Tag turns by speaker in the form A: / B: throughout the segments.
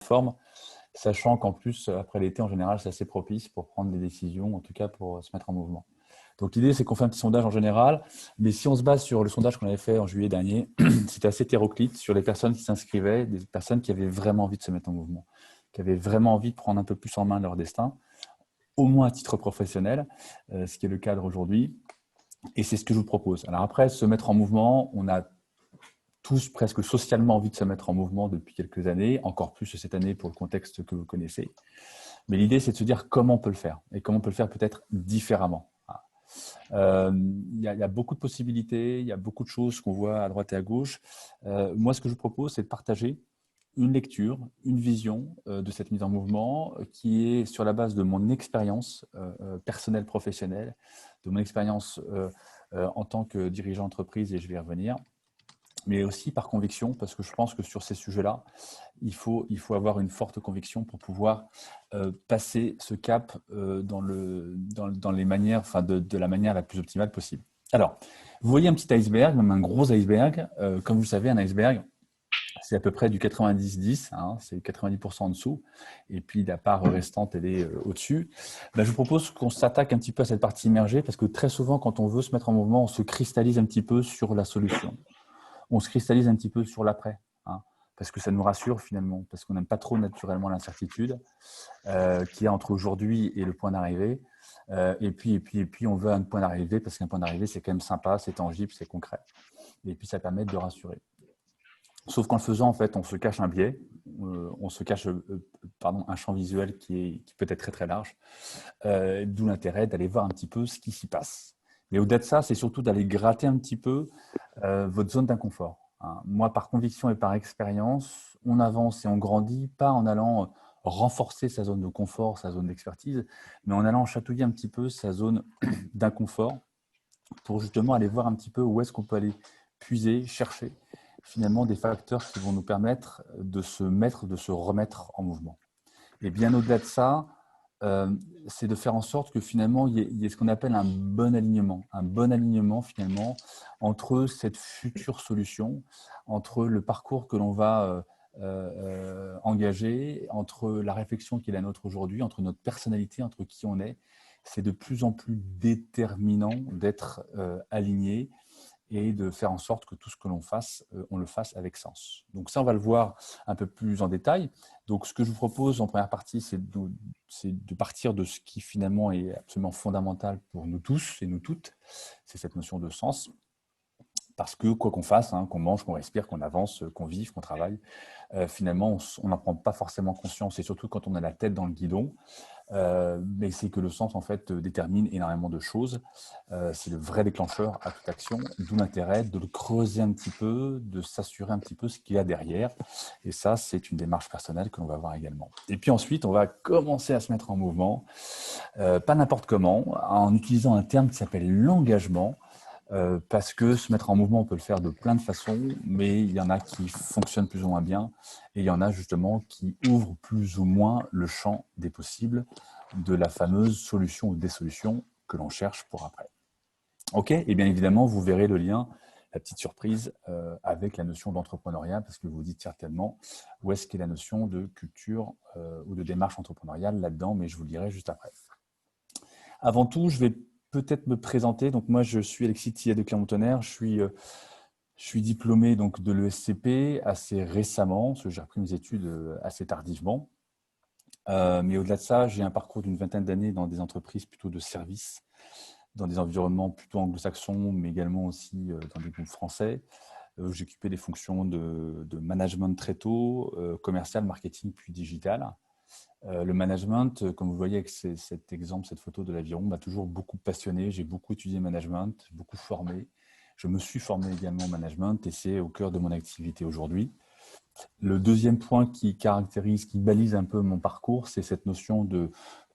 A: forme, sachant qu'en plus, après l'été, en général, c'est assez propice pour prendre des décisions, en tout cas pour se mettre en mouvement. Donc, l'idée, c'est qu'on fait un petit sondage en général, mais si on se base sur le sondage qu'on avait fait en juillet dernier, c'était assez hétéroclite sur les personnes qui s'inscrivaient, des personnes qui avaient vraiment envie de se mettre en mouvement, qui avaient vraiment envie de prendre un peu plus en main leur destin, au moins à titre professionnel, ce qui est le cadre aujourd'hui. Et c'est ce que je vous propose. Alors après, se mettre en mouvement, on a tous presque socialement envie de se mettre en mouvement depuis quelques années, encore plus cette année pour le contexte que vous connaissez. Mais l'idée, c'est de se dire comment on peut le faire et comment on peut le faire peut-être différemment. Il y a beaucoup de possibilités, il y a beaucoup de choses qu'on voit à droite et à gauche. Moi, ce que je vous propose, c'est de partager une lecture, une vision de cette mise en mouvement qui est sur la base de mon expérience personnelle, professionnelle, de mon expérience en tant que dirigeant d'entreprise, et je vais y revenir, mais aussi par conviction, parce que je pense que sur ces sujets-là, il faut avoir une forte conviction pour pouvoir passer ce cap dans les manières, enfin de la manière la plus optimale possible. Alors, vous voyez un petit iceberg, même un gros iceberg. Comme vous le savez, un iceberg, c'est à peu près du 90-10, hein, c'est 90% en dessous, et puis la part restante, elle est au-dessus. Ben, je vous propose qu'on s'attaque un petit peu à cette partie immergée, parce que très souvent, quand on veut se mettre en mouvement, on se cristallise un petit peu sur la solution. On se cristallise un petit peu sur l'après, hein, parce que ça nous rassure finalement, parce qu'on n'aime pas trop naturellement l'incertitude qu'il y a entre aujourd'hui et le point d'arrivée. Et puis, on veut un point d'arrivée, parce qu'un point d'arrivée, c'est quand même sympa, c'est tangible, c'est concret. Et puis, ça permet de rassurer. Sauf qu'en le faisant, en fait, on se cache un biais, on se cache un champ visuel qui peut être très, très large, d'où l'intérêt d'aller voir un petit peu ce qui s'y passe. Mais au-delà de ça, c'est surtout d'aller gratter un petit peu votre zone d'inconfort. Hein. Moi, par conviction et par expérience, on avance et on grandit, pas en allant renforcer sa zone de confort, sa zone d'expertise, mais en allant chatouiller un petit peu sa zone d'inconfort pour justement aller voir un petit peu où est-ce qu'on peut aller puiser, chercher finalement des facteurs qui vont nous permettre de se remettre en mouvement. Et bien au-delà de ça, c'est de faire en sorte que finalement, il y ait ce qu'on appelle un bon alignement finalement entre cette future solution, entre le parcours que l'on va engager, entre la réflexion qui est la nôtre aujourd'hui, entre notre personnalité, entre qui on est. C'est de plus en plus déterminant d'être aligné et de faire en sorte que tout ce que l'on fasse, on le fasse avec sens. Donc ça, on va le voir un peu plus en détail. Donc ce que je vous propose en première partie, c'est de partir de ce qui finalement est absolument fondamental pour nous tous et nous toutes, c'est cette notion de sens. Parce que quoi qu'on fasse, hein, qu'on mange, qu'on respire, qu'on avance, qu'on vive, qu'on travaille, finalement, on n'en prend pas forcément conscience, et surtout quand on a la tête dans le guidon. Mais c'est que le sens, en fait, détermine énormément de choses. C'est le vrai déclencheur à toute action, d'où l'intérêt de le creuser un petit peu, de s'assurer un petit peu ce qu'il y a derrière. Et ça, c'est une démarche personnelle que l'on va voir également. Et puis ensuite, on va commencer à se mettre en mouvement, pas n'importe comment, en utilisant un terme qui s'appelle l'engagement. Parce que se mettre en mouvement, on peut le faire de plein de façons, mais il y en a qui fonctionnent plus ou moins bien, et il y en a justement qui ouvrent plus ou moins le champ des possibles de la fameuse solution ou des solutions que l'on cherche pour après. Ok, et bien évidemment, vous verrez le lien, la petite surprise avec la notion d'entrepreneuriat, parce que vous vous dites certainement où est-ce qu'est la notion de culture ou de démarche entrepreneuriale là-dedans, mais je vous le dirai juste après. Avant tout, je vais peut-être me présenter. Donc moi, je suis Alexis Tillet de Clermont-Tonnerre. Je suis diplômé donc de l'ESCP assez récemment, parce que j'ai repris mes études assez tardivement. Mais au-delà de ça, j'ai un parcours d'une vingtaine d'années dans des entreprises plutôt de services, dans des environnements plutôt anglo-saxons, mais également aussi dans des groupes français. J'ai occupé des fonctions de management très tôt, commercial, marketing, puis digital. Le management, comme vous voyez avec cet exemple, cette photo de l'aviron, m'a toujours beaucoup passionné. J'ai beaucoup étudié management, beaucoup formé. Je me suis formé également au management et c'est au cœur de mon activité aujourd'hui. Le deuxième point qui caractérise, qui balise un peu mon parcours, c'est cette notion de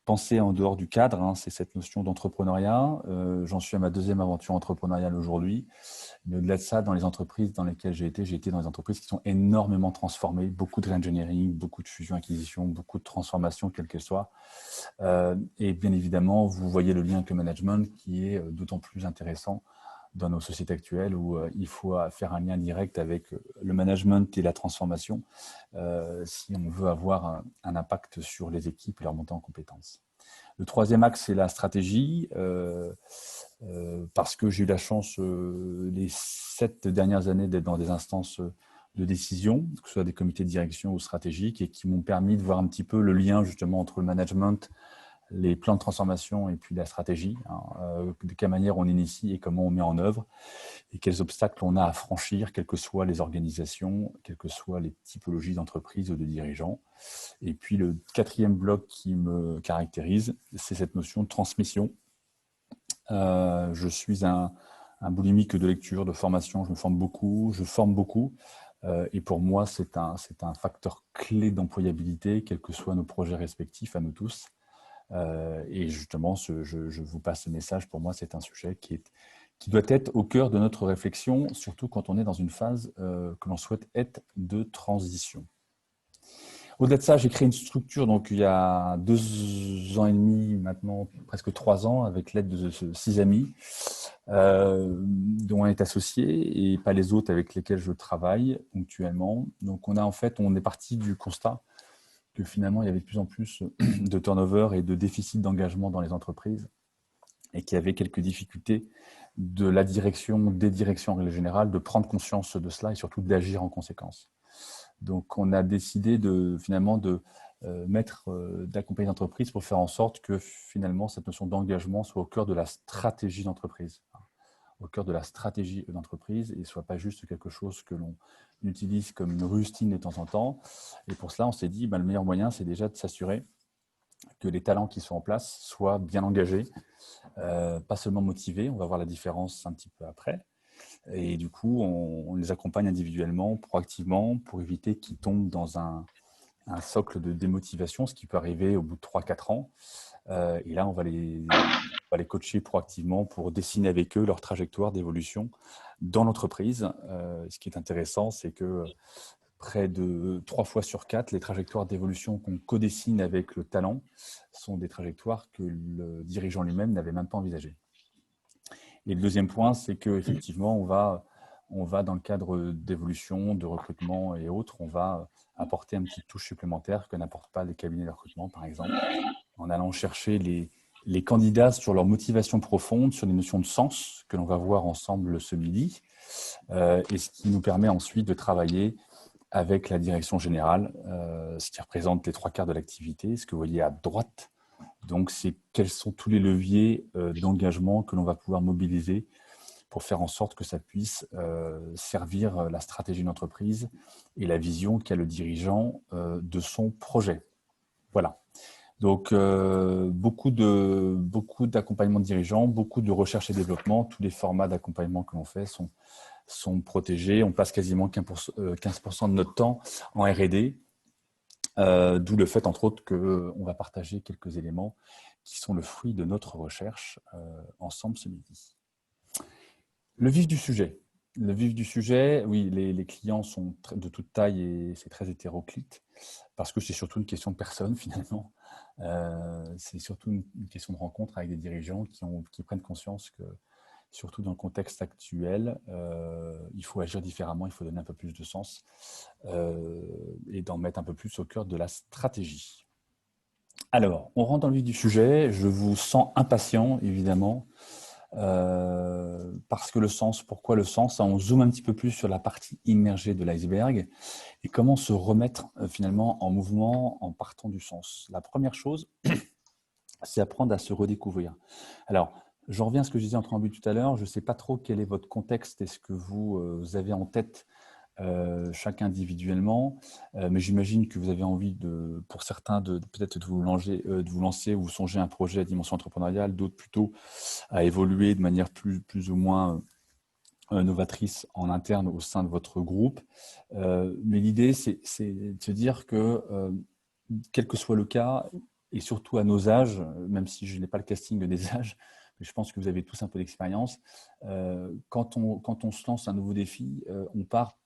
A: penser en dehors du cadre, hein, c'est cette notion d'entrepreneuriat. J'en suis à ma deuxième aventure entrepreneuriale aujourd'hui. Mais au-delà de ça, dans les entreprises dans lesquelles j'ai été dans des entreprises qui sont énormément transformées, beaucoup de re-engineering, beaucoup de fusion-acquisition, beaucoup de transformation, quelle qu'elle soit. Et bien évidemment, vous voyez le lien avec le management qui est d'autant plus intéressant dans nos sociétés actuelles où il faut faire un lien direct avec le management et la transformation si on veut avoir un impact sur les équipes et leur montée en compétences. Le troisième axe, c'est la stratégie, parce que j'ai eu la chance les 7 dernières années d'être dans des instances de décision, que ce soit des comités de direction ou stratégiques, et qui m'ont permis de voir un petit peu le lien justement entre le management, les plans de transformation et puis la stratégie, de quelle manière on initie et comment on met en œuvre, et quels obstacles on a à franchir, quelles que soient les organisations, quelles que soient les typologies d'entreprises ou de dirigeants. Et puis le quatrième bloc qui me caractérise, c'est cette notion de transmission. Je suis un boulimique de lecture, de formation, je me forme beaucoup, je forme beaucoup. Et pour moi, c'est un facteur clé d'employabilité, quels que soient nos projets respectifs à nous tous. Et justement, je vous passe ce message. Pour moi, c'est un sujet qui doit être au cœur de notre réflexion, surtout quand on est dans une phase que l'on souhaite être de transition. Au-delà de ça, j'ai créé une structure donc, il y a 2 ans et demi, maintenant presque 3 ans, avec l'aide de 6 amis, dont un est associé et pas les autres avec lesquels je travaille ponctuellement. Donc on est parti du constat que finalement il y avait de plus en plus de turnover et de déficit d'engagement dans les entreprises et qu'il y avait quelques difficultés de la direction, des directions en règle générale, de prendre conscience de cela et surtout d'agir en conséquence. Donc, on a décidé finalement d'accompagner l'entreprise pour faire en sorte que finalement cette notion d'engagement soit au cœur de la stratégie d'entreprise, au cœur de la stratégie d'entreprise et ne soit pas juste quelque chose que l'on utilise comme une rustine de temps en temps. Et pour cela, on s'est dit, le meilleur moyen, c'est déjà de s'assurer que les talents qui sont en place soient bien engagés, pas seulement motivés, on va voir la différence un petit peu après. Et du coup, on les accompagne individuellement, proactivement, pour éviter qu'ils tombent dans un socle de démotivation, ce qui peut arriver au bout de 3-4 ans. Et là, on va les coacher proactivement pour dessiner avec eux leur trajectoire d'évolution dans l'entreprise. Ce qui est intéressant, c'est que près de 3 fois sur 4, les trajectoires d'évolution qu'on co-dessine avec le talent sont des trajectoires que le dirigeant lui-même n'avait même pas envisagées. Et le deuxième point, c'est qu'effectivement, on va dans le cadre d'évolution, de recrutement et autres, on va apporter une petite touche supplémentaire que n'apportent pas les cabinets de recrutement, par exemple, en allant chercher les candidats sur leur motivation profonde, sur les notions de sens que l'on va voir ensemble ce midi, et ce qui nous permet ensuite de travailler avec la direction générale, ce qui représente les 3/4 de l'activité, ce que vous voyez à droite. Donc, c'est quels sont tous les leviers d'engagement que l'on va pouvoir mobiliser pour faire en sorte que ça puisse servir la stratégie de l'entreprise et la vision qu'a le dirigeant de son projet. Voilà. Donc, beaucoup d'accompagnement de dirigeants, beaucoup de recherche et développement. Tous les formats d'accompagnement que l'on fait sont protégés. On passe quasiment 15% de notre temps en R&D, d'où le fait, entre autres, qu'on va partager quelques éléments qui sont le fruit de notre recherche ensemble ce midi. Le vif du sujet. Le vif du sujet, oui, les clients sont de toute taille et c'est très hétéroclite parce que c'est surtout une question de personnes finalement. C'est surtout une question de rencontre avec des dirigeants qui prennent conscience que, surtout dans le contexte actuel, il faut agir différemment, il faut donner un peu plus de sens et d'en mettre un peu plus au cœur de la stratégie. Alors, on rentre dans le vif du sujet. Je vous sens impatient, évidemment. Parce que le sens, pourquoi le sens? On zoome un petit peu plus sur la partie immergée de l'iceberg et comment se remettre finalement en mouvement en partant du sens. La première chose, c'est apprendre à se redécouvrir. Alors, j'en reviens à ce que je disais en préambule tout à l'heure. Je ne sais pas trop quel est votre contexte et ce que vous avez en tête chacun individuellement, mais j'imagine que vous avez envie pour certains peut-être de vous lancer ou songer un projet à dimension entrepreneuriale, d'autres plutôt à évoluer de manière plus ou moins novatrice en interne au sein de votre groupe. Mais l'idée, c'est de se dire que quel que soit le cas, et surtout à nos âges, même si je n'ai pas le casting des âges, mais je pense que vous avez tous un peu d'expérience, quand on se lance un nouveau défi, on part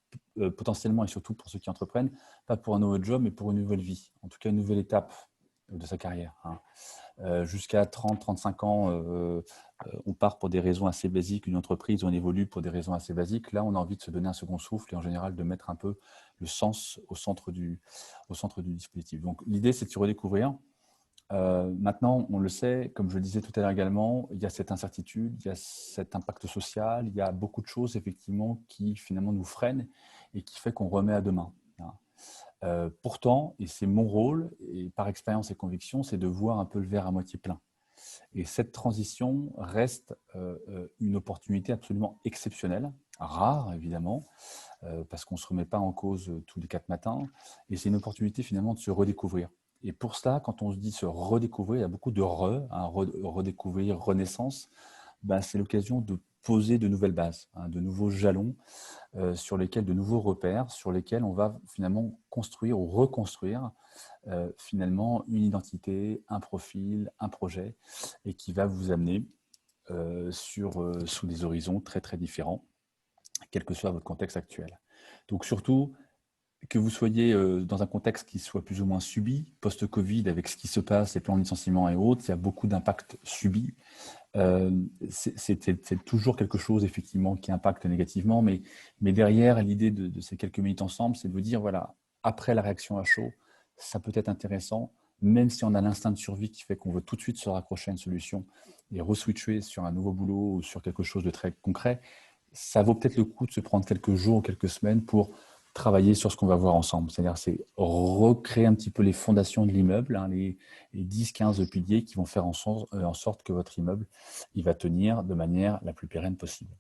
A: potentiellement, et surtout pour ceux qui entreprennent, pas pour un nouveau job, mais pour une nouvelle vie, en tout cas une nouvelle étape de sa carrière. Jusqu'à 30-35 ans, on part pour des raisons assez basiques, une entreprise, on évolue pour des raisons assez basiques. Là, on a envie de se donner un second souffle et en général de mettre un peu le sens au centre du dispositif. Donc l'idée, c'est de se redécouvrir. Maintenant, on le sait, comme je le disais tout à l'heure également, il y a cette incertitude, il y a cet impact social, il y a beaucoup de choses effectivement qui finalement nous freinent et qui fait qu'on remet à demain. Pourtant, et c'est mon rôle, et par expérience et conviction, c'est de voir un peu le verre à moitié plein. Et cette transition reste une opportunité absolument exceptionnelle, rare évidemment, parce qu'on ne se remet pas en cause tous les 4 matins, et c'est une opportunité finalement de se redécouvrir. Et pour cela, quand on se dit se redécouvrir, il y a beaucoup de redécouvrir, renaissance, c'est l'occasion de poser de nouvelles bases, de nouveaux jalons sur lesquels, de nouveaux repères, sur lesquels on va finalement construire ou reconstruire finalement une identité, un profil, un projet, et qui va vous amener sous des horizons très très différents, quel que soit votre contexte actuel. Donc surtout, que vous soyez dans un contexte qui soit plus ou moins subi, post-Covid, avec ce qui se passe, les plans de licenciement et autres, il y a beaucoup d'impacts subis. C'est toujours quelque chose, effectivement, qui impacte négativement, mais derrière, l'idée de ces quelques minutes ensemble, c'est de vous dire, voilà, après la réaction à chaud, ça peut être intéressant, même si on a l'instinct de survie qui fait qu'on veut tout de suite se raccrocher à une solution et re-switcher sur un nouveau boulot ou sur quelque chose de très concret, ça vaut peut-être le coup de se prendre quelques jours, quelques semaines pour travailler sur ce qu'on va voir ensemble. C'est-à-dire, c'est recréer un petit peu les fondations de l'immeuble, les 10-15 piliers qui vont faire en sorte que votre immeuble il va tenir de manière la plus pérenne possible.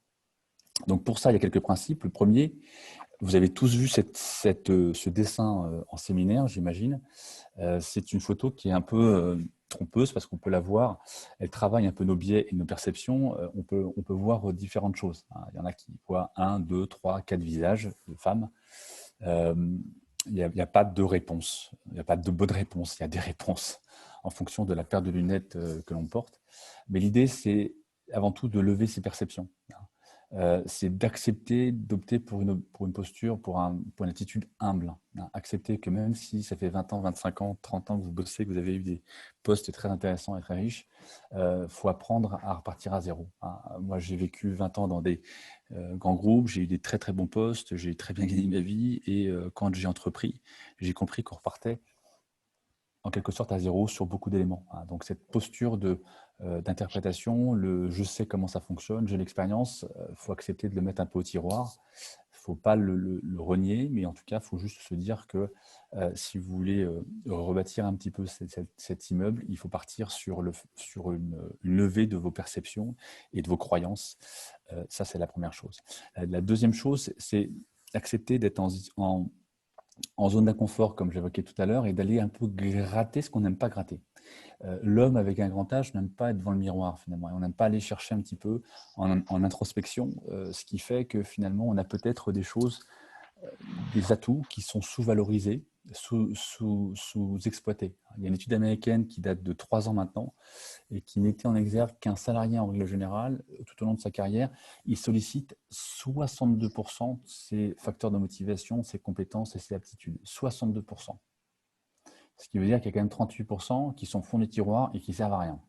A: Donc pour ça, il y a quelques principes. Le premier, vous avez tous vu ce dessin en séminaire, j'imagine. C'est une photo qui est un peu trompeuse parce qu'on peut la voir. Elle travaille un peu nos biais et nos perceptions. On peut voir différentes choses. Il y en a qui voient 1, 2, 3, 4 visages de femmes. Il n'y a pas de réponse. Il n'y a pas de bonne réponse. Il y a des réponses en fonction de la paire de lunettes que l'on porte. Mais l'idée, c'est avant tout de lever ses perceptions. C'est d'accepter, d'opter pour une posture, pour une attitude humble. Accepter que même si ça fait 20 ans, 25 ans, 30 ans que vous bossez, que vous avez eu des postes très intéressants et très riches, faut apprendre à repartir à zéro. Moi, j'ai vécu 20 ans dans des grands groupes, j'ai eu des très très bons postes, j'ai très bien gagné ma vie et quand j'ai entrepris, j'ai compris qu'on repartait en quelque sorte à zéro sur beaucoup d'éléments. Donc cette posture d'interprétation, le je sais comment ça fonctionne, j'ai l'expérience, il faut accepter de le mettre un peu au tiroir. Il ne faut pas le renier, mais en tout cas, il faut juste se dire que si vous voulez rebâtir un petit peu cet immeuble, il faut partir sur une levée de vos perceptions et de vos croyances. Ça, c'est la première chose. La deuxième chose, c'est accepter d'être en zone d'inconfort, comme j'évoquais tout à l'heure, et d'aller un peu gratter ce qu'on n'aime pas gratter. L'homme avec un grand H n'aime pas être devant le miroir, finalement, et on n'aime pas aller chercher un petit peu en introspection, ce qui fait que finalement, on a peut-être des choses, des atouts qui sont sous-valorisés, sous-exploités. Il y a une étude américaine qui date de 3 ans maintenant, et qui mettait en exergue qu'un salarié, en règle générale, tout au long de sa carrière, il sollicite 62% de ses facteurs de motivation, ses compétences et ses aptitudes. 62%. Ce qui veut dire qu'il y a quand même 38% qui sont au fond des tiroirs et qui ne servent à rien.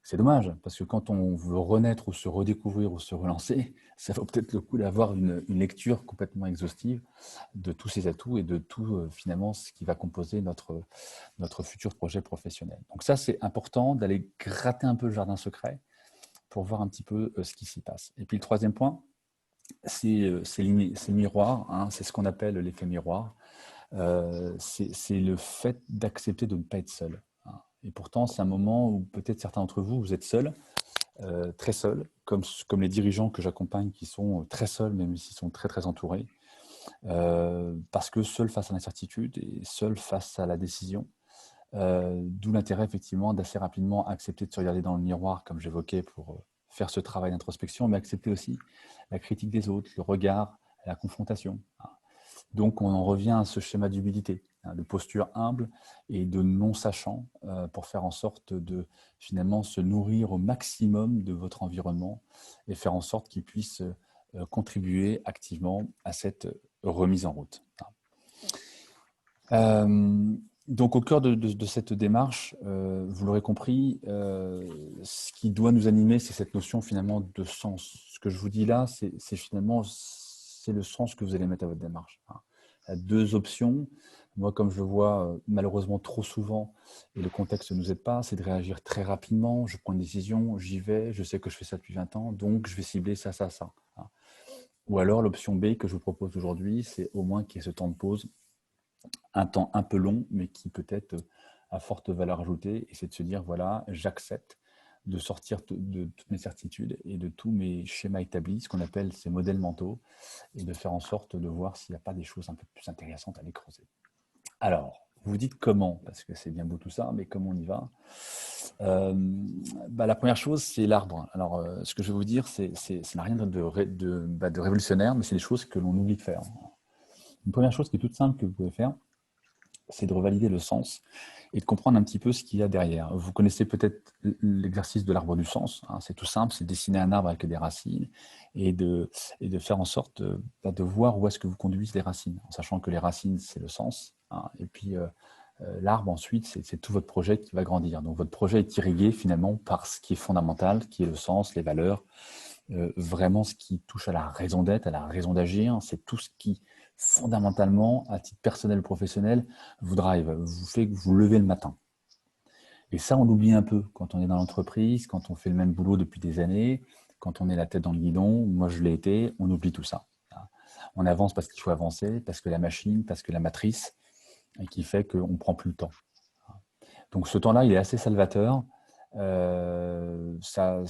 A: C'est dommage, parce que quand on veut renaître ou se redécouvrir ou se relancer, ça vaut peut-être le coup d'avoir une lecture complètement exhaustive de tous ces atouts et de tout finalement ce qui va composer notre futur projet professionnel. Donc ça, c'est important d'aller gratter un peu le jardin secret pour voir un petit peu ce qui s'y passe. Et puis le troisième point, c'est le miroir, c'est ce qu'on appelle l'effet miroir. C'est le fait d'accepter de ne pas être seul. Et pourtant, c'est un moment où peut-être certains d'entre vous, vous êtes seuls, très seuls, comme les dirigeants que j'accompagne qui sont très seuls, même s'ils sont très très entourés, parce que seuls face à l'incertitude et seuls face à la décision. D'où l'intérêt effectivement d'assez rapidement accepter de se regarder dans le miroir, comme j'évoquais, pour faire ce travail d'introspection, mais accepter aussi la critique des autres, le regard, la confrontation. Donc, on en revient à ce schéma d'humilité, de posture humble et de non-sachant pour faire en sorte de finalement se nourrir au maximum de votre environnement et faire en sorte qu'il puisse contribuer activement à cette remise en route. Donc, au cœur de cette démarche, vous l'aurez compris, ce qui doit nous animer, c'est cette notion finalement de sens. Ce que je vous dis là, c'est finalement c'est le sens que vous allez mettre à votre démarche. Il y a deux options. Moi, comme je le vois malheureusement trop souvent, et le contexte ne nous aide pas, c'est de réagir très rapidement. Je prends une décision, j'y vais, je sais que je fais ça depuis 20 ans, donc je vais cibler ça, ça, ça. Ou alors l'option B que je vous propose aujourd'hui, c'est au moins qu'il y ait ce temps de pause, un temps un peu long, mais qui peut être à forte valeur ajoutée, et c'est de se dire, voilà, j'accepte de sortir de toutes mes certitudes et de tous mes schémas établis, ce qu'on appelle ces modèles mentaux, et de faire en sorte de voir s'il n'y a pas des choses un peu plus intéressantes à les creuser. Alors, vous dites comment, parce que c'est bien beau tout ça, mais comment on y va? La première chose, c'est l'arbre. Alors, ce que je vais vous dire, ça n'a rien de révolutionnaire, mais c'est des choses que l'on oublie de faire. Une première chose qui est toute simple que vous pouvez faire, c'est de revalider le sens et de comprendre un petit peu ce qu'il y a derrière. Vous connaissez peut-être l'exercice de l'arbre du sens. Hein, c'est tout simple, c'est dessiner un arbre avec des racines et de faire en sorte de voir où est-ce que vous conduisent les racines, en sachant que les racines, c'est le sens. Hein, et puis, l'arbre, ensuite, c'est tout votre projet qui va grandir. Donc, votre projet est irrigué finalement par ce qui est fondamental, qui est le sens, les valeurs, vraiment ce qui touche à la raison d'être, à la raison d'agir. C'est tout ce qui, fondamentalement, à titre personnel ou professionnel, vous drive, vous fait que vous levez le matin. Et ça, on l'oublie un peu quand on est dans l'entreprise, quand on fait le même boulot depuis des années, quand on est la tête dans le guidon. Moi, je l'ai été, on oublie tout ça. On avance parce qu'il faut avancer, parce que la machine, parce que la matrice, et qui fait qu'on ne prend plus le temps. Donc ce temps-là, il est assez salvateur. Ça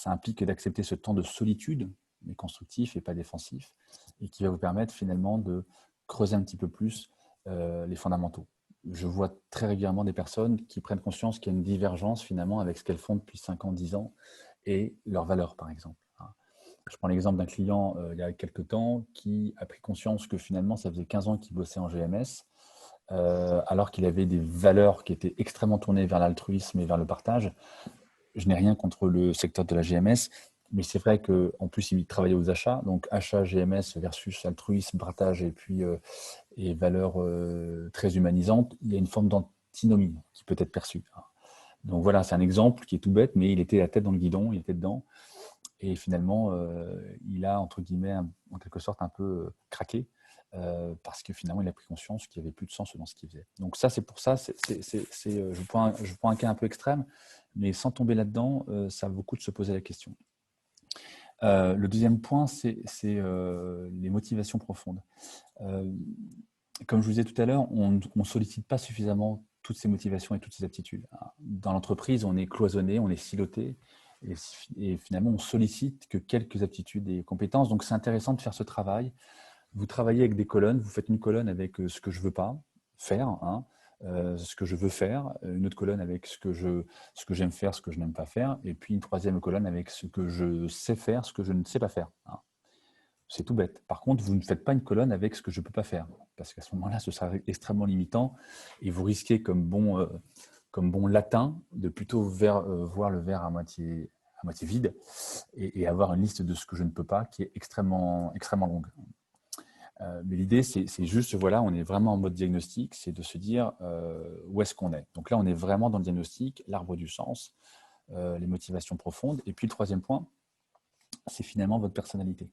A: implique d'accepter ce temps de solitude, mais constructif et pas défensif, et qui va vous permettre finalement de creuser un petit peu plus les fondamentaux. Je vois très régulièrement des personnes qui prennent conscience qu'il y a une divergence finalement avec ce qu'elles font depuis 5 ans, 10 ans et leurs valeurs, par exemple. Je prends l'exemple d'un client il y a quelques temps qui a pris conscience que finalement, ça faisait 15 ans qu'il bossait en GMS, alors qu'il avait des valeurs qui étaient extrêmement tournées vers l'altruisme et vers le partage. Je n'ai rien contre le secteur de la GMS, mais c'est vrai qu'en plus, il travaillait aux achats. Donc, achat GMS versus altruisme, partage et valeurs très humanisantes, il y a une forme d'antinomie qui peut être perçue. Donc voilà, c'est un exemple qui est tout bête, mais il était la tête dans le guidon, il était dedans. Et finalement, il a, entre guillemets, en quelque sorte, un peu craqué. Parce que finalement, il a pris conscience qu'il n'y avait plus de sens dans ce qu'il faisait. Donc ça, c'est pour ça, je prends un cas un peu extrême, mais sans tomber là-dedans, ça vaut le coup de se poser la question. Le deuxième point, c'est les motivations profondes. Comme je vous disais tout à l'heure, on ne sollicite pas suffisamment toutes ces motivations et toutes ces aptitudes. Dans l'entreprise, on est cloisonné, on est siloté, et finalement, on sollicite que quelques aptitudes et compétences. Donc, c'est intéressant de faire ce travail. Vous travaillez avec des colonnes, vous faites une colonne avec ce que je ne veux pas faire, hein, ce que je veux faire, une autre colonne avec ce que j'aime faire, ce que je n'aime pas faire, et puis une troisième colonne avec ce que je sais faire, ce que je ne sais pas faire. Hein. C'est tout bête. Par contre, vous ne faites pas une colonne avec ce que je ne peux pas faire, parce qu'à ce moment-là, ce sera extrêmement limitant, et vous risquez, comme bon latin, de plutôt voir le verre à moitié vide, et avoir une liste de ce que je ne peux pas qui est extrêmement, extrêmement longue. Mais l'idée, c'est juste, voilà, on est vraiment en mode diagnostic, c'est de se dire où est-ce qu'on est. Donc là, on est vraiment dans le diagnostic, l'arbre du sens, les motivations profondes. Et puis le troisième point, c'est finalement votre personnalité.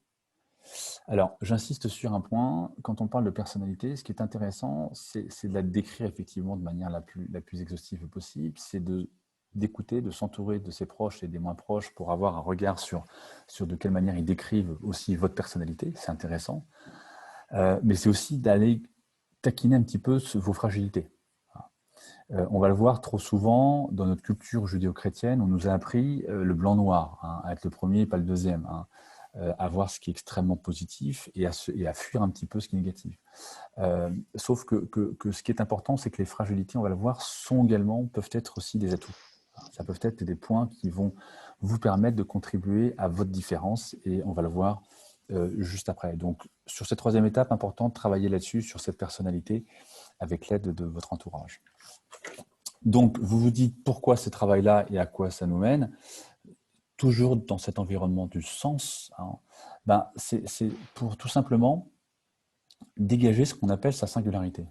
A: Alors, j'insiste sur un point, quand on parle de personnalité, ce qui est intéressant, c'est de la décrire effectivement de manière la plus exhaustive possible, c'est d'écouter, de s'entourer de ses proches et des moins proches pour avoir un regard sur de quelle manière ils décrivent aussi votre personnalité, c'est intéressant. Mais c'est aussi d'aller taquiner un petit peu vos fragilités. On va le voir trop souvent dans notre culture judéo-chrétienne, on nous a appris le blanc-noir, hein, à être le premier et pas le deuxième, hein, à voir ce qui est extrêmement positif et à fuir un petit peu ce qui est négatif. Sauf que ce qui est important, c'est que les fragilités, on va le voir, peuvent être aussi des atouts. Ça peuvent être des points qui vont vous permettre de contribuer à votre différence et on va le voir juste après. Donc, sur cette troisième étape, important de travailler là-dessus, sur cette personnalité, avec l'aide de votre entourage. Donc, vous vous dites pourquoi ce travail-là et à quoi ça nous mène. Toujours dans cet environnement du sens, hein, c'est pour tout simplement dégager ce qu'on appelle sa singularité.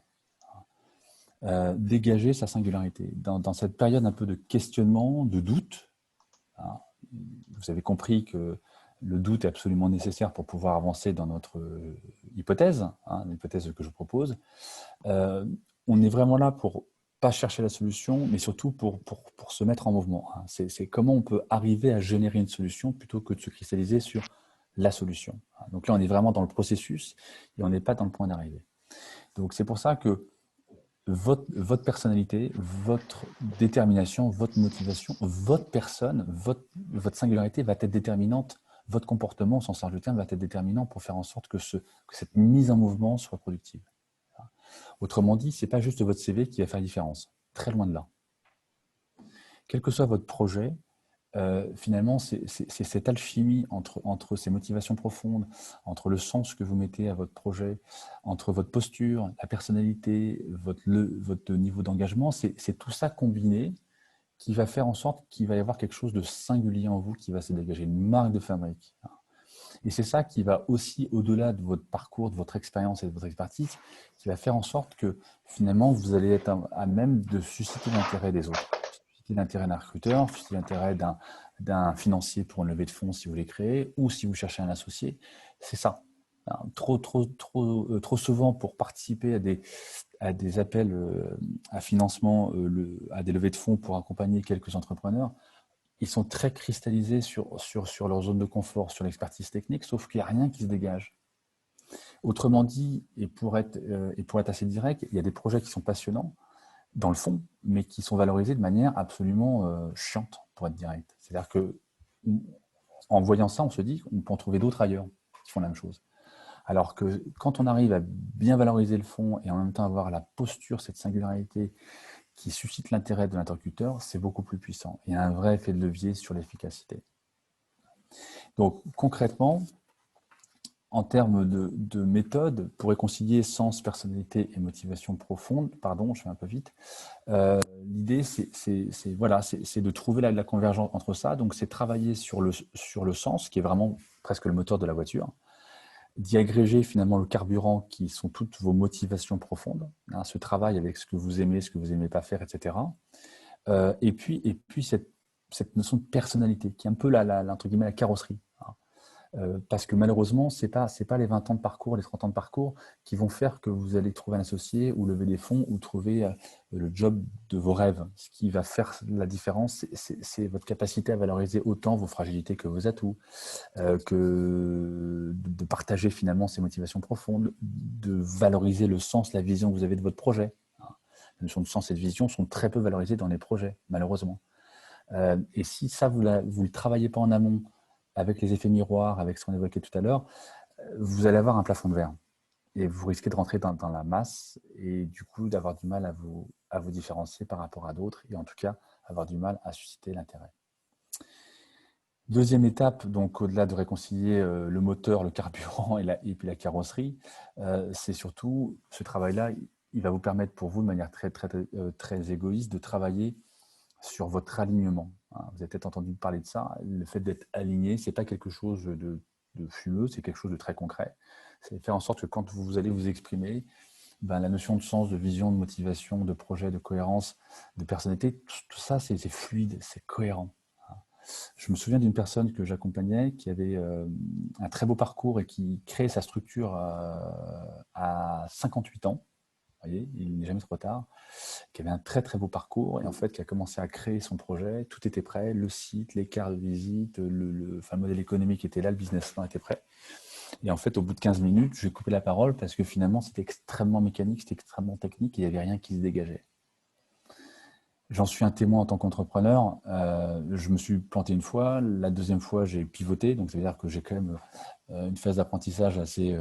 A: dégager sa singularité. Dans cette période un peu de questionnement, de doute, hein, vous avez compris que le doute est absolument nécessaire pour pouvoir avancer dans notre hypothèse, hein, l'hypothèse que je propose. On est vraiment là pour pas chercher la solution, mais surtout pour se mettre en mouvement. Hein. C'est comment on peut arriver à générer une solution plutôt que de se cristalliser sur la solution. Donc là, on est vraiment dans le processus et on n'est pas dans le point d'arrivée. Donc c'est pour ça que votre personnalité, votre détermination, votre motivation, votre personne, votre singularité va être déterminante, votre comportement au sens large du terme va être déterminant pour faire en sorte que cette mise en mouvement soit productive. Autrement dit, ce n'est pas juste votre CV qui va faire la différence, très loin de là. Quel que soit votre projet, finalement, c'est cette alchimie entre ces motivations profondes, entre le sens que vous mettez à votre projet, entre votre posture, la personnalité, votre niveau d'engagement, c'est tout ça combiné qui va faire en sorte qu'il va y avoir quelque chose de singulier en vous qui va se dégager, une marque de fabrique. Et c'est ça qui va aussi, au-delà de votre parcours, de votre expérience et de votre expertise, qui va faire en sorte que finalement, vous allez être à même de susciter l'intérêt des autres. Susciter l'intérêt d'un recruteur, susciter l'intérêt d'un financier pour une levée de fonds si vous voulez créer, ou si vous cherchez un associé. C'est ça. Trop souvent, pour participer à des appels à financement, à des levées de fonds pour accompagner quelques entrepreneurs, ils sont très cristallisés sur leur zone de confort, sur l'expertise technique, sauf qu'il n'y a rien qui se dégage. Autrement dit, et pour être assez direct, il y a des projets qui sont passionnants dans le fond, mais qui sont valorisés de manière absolument chiante, pour être direct. C'est-à-dire que en voyant ça, on se dit qu'on peut en trouver d'autres ailleurs qui font la même chose. Alors que quand on arrive à bien valoriser le fond et en même temps avoir la posture, cette singularité qui suscite l'intérêt de l'interlocuteur, c'est beaucoup plus puissant. Il y a un vrai effet de levier sur l'efficacité. Donc concrètement, en termes de méthode, pour réconcilier sens, personnalité et motivation profonde, pardon, je fais un peu vite, l'idée c'est de trouver la convergence entre ça. Donc c'est travailler sur le sens, qui est vraiment presque le moteur de la voiture, d'y agréger finalement le carburant qui sont toutes vos motivations profondes, hein, ce travail avec ce que vous n'aimez pas faire, etc. Et puis cette notion de personnalité qui est un peu entre guillemets, la carrosserie. Hein. Parce que malheureusement, ce n'est pas les 20 ans de parcours, les 30 ans de parcours qui vont faire que vous allez trouver un associé ou lever des fonds ou trouver le job de vos rêves. Ce qui va faire la différence, c'est votre capacité à valoriser autant vos fragilités que vos atouts, que de partager finalement ces motivations profondes, de valoriser le sens, la vision que vous avez de votre projet. La notion de sens et de vision sont très peu valorisées dans les projets, malheureusement. Et si ça, vous ne le travaillez pas en amont, avec les effets miroirs, avec ce qu'on évoquait tout à l'heure, vous allez avoir un plafond de verre. Et vous risquez de rentrer dans la masse et du coup d'avoir du mal à vous différencier par rapport à d'autres et en tout cas avoir du mal à susciter l'intérêt. Deuxième étape, donc au-delà de réconcilier le moteur, le carburant et puis la carrosserie, c'est surtout ce travail-là, il va vous permettre pour vous de manière très égoïste de travailler sur votre alignement. Vous avez peut-être entendu parler de ça. Le fait d'être aligné, ce n'est pas quelque chose de fumeux, c'est quelque chose de très concret. C'est faire en sorte que quand vous allez vous exprimer, la notion de sens, de vision, de motivation, de projet, de cohérence, de personnalité, tout ça, c'est fluide, c'est cohérent. Je me souviens d'une personne que j'accompagnais qui avait un très beau parcours et qui créait sa structure à 58 ans. Vous voyez, il n'est jamais trop tard, qui avait un très beau parcours et en fait qui a commencé à créer son projet, tout était prêt, le site, les cartes de visite, le modèle économique était là, le business plan était prêt. Et en fait, au bout de 15 minutes, j'ai coupé la parole parce que finalement, c'était extrêmement mécanique, c'était extrêmement technique et il n'y avait rien qui se dégageait. J'en suis un témoin en tant qu'entrepreneur. Je me suis planté une fois, la deuxième fois, j'ai pivoté, donc ça veut dire que j'ai quand même une phase d'apprentissage assez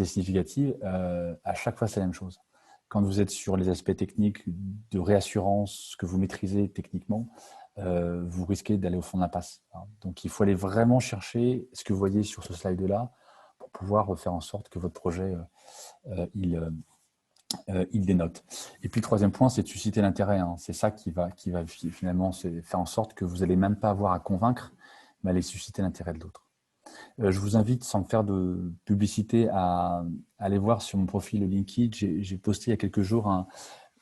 A: significative. À chaque fois, c'est la même chose. Quand vous êtes sur les aspects techniques de réassurance que vous maîtrisez techniquement, vous risquez d'aller au fond de l'impasse. Donc, il faut aller vraiment chercher ce que vous voyez sur ce slide-là pour pouvoir faire en sorte que votre projet, il dénote. Et puis, le troisième point, c'est de susciter l'intérêt. C'est ça qui va finalement faire en sorte que vous n'allez même pas avoir à convaincre, mais aller susciter l'intérêt de l'autre. Je vous invite, sans faire de publicité, à aller voir sur mon profil LinkedIn. J'ai posté il y a quelques jours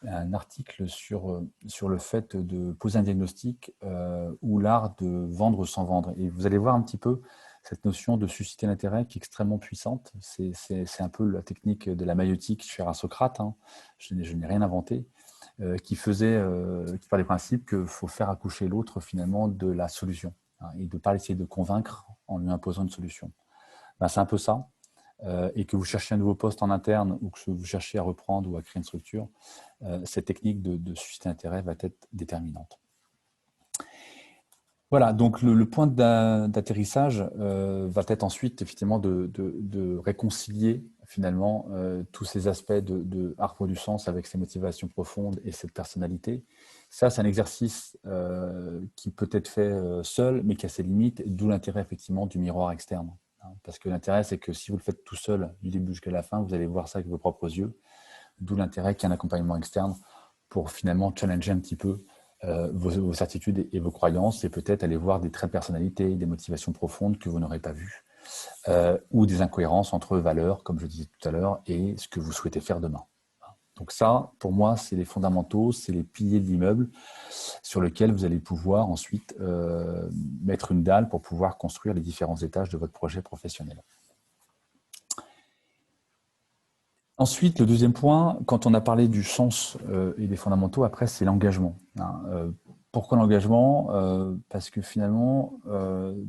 A: un article sur le fait de poser un diagnostic ou l'art de vendre sans vendre. Et vous allez voir un petit peu cette notion de susciter l'intérêt qui est extrêmement puissante. C'est un peu la technique de la maïeutique chère à Socrate, hein. Je n'ai rien inventé, qui part du principe qu'il faut faire accoucher l'autre finalement de la solution, hein, et de ne pas essayer de convaincre en lui imposant une solution. Ben, c'est un peu ça. Et que vous cherchiez un nouveau poste en interne ou que vous cherchiez à reprendre ou à créer une structure, cette technique de susciter l'intérêt va être déterminante. Voilà, donc le point d'atterrissage va être ensuite effectivement de réconcilier finalement tous ces aspects de arbre du sens avec ses motivations profondes et cette personnalité. Ça, c'est un exercice qui peut être fait seul, mais qui a ses limites, d'où l'intérêt effectivement du miroir externe. Parce que l'intérêt, c'est que si vous le faites tout seul, du début jusqu'à la fin, vous allez voir ça avec vos propres yeux. D'où l'intérêt qu'il y ait un accompagnement externe pour finalement challenger un petit peu vos certitudes et vos croyances et peut-être aller voir des traits de personnalité, des motivations profondes que vous n'aurez pas vues ou des incohérences entre valeurs, comme je disais tout à l'heure, et ce que vous souhaitez faire demain. Donc ça, pour moi, c'est les fondamentaux, c'est les piliers de l'immeuble sur lesquels vous allez pouvoir ensuite mettre une dalle pour pouvoir construire les différents étages de votre projet professionnel. Ensuite, le deuxième point, quand on a parlé du sens et des fondamentaux, après, c'est l'engagement. Pourquoi l'engagement? Parce que finalement,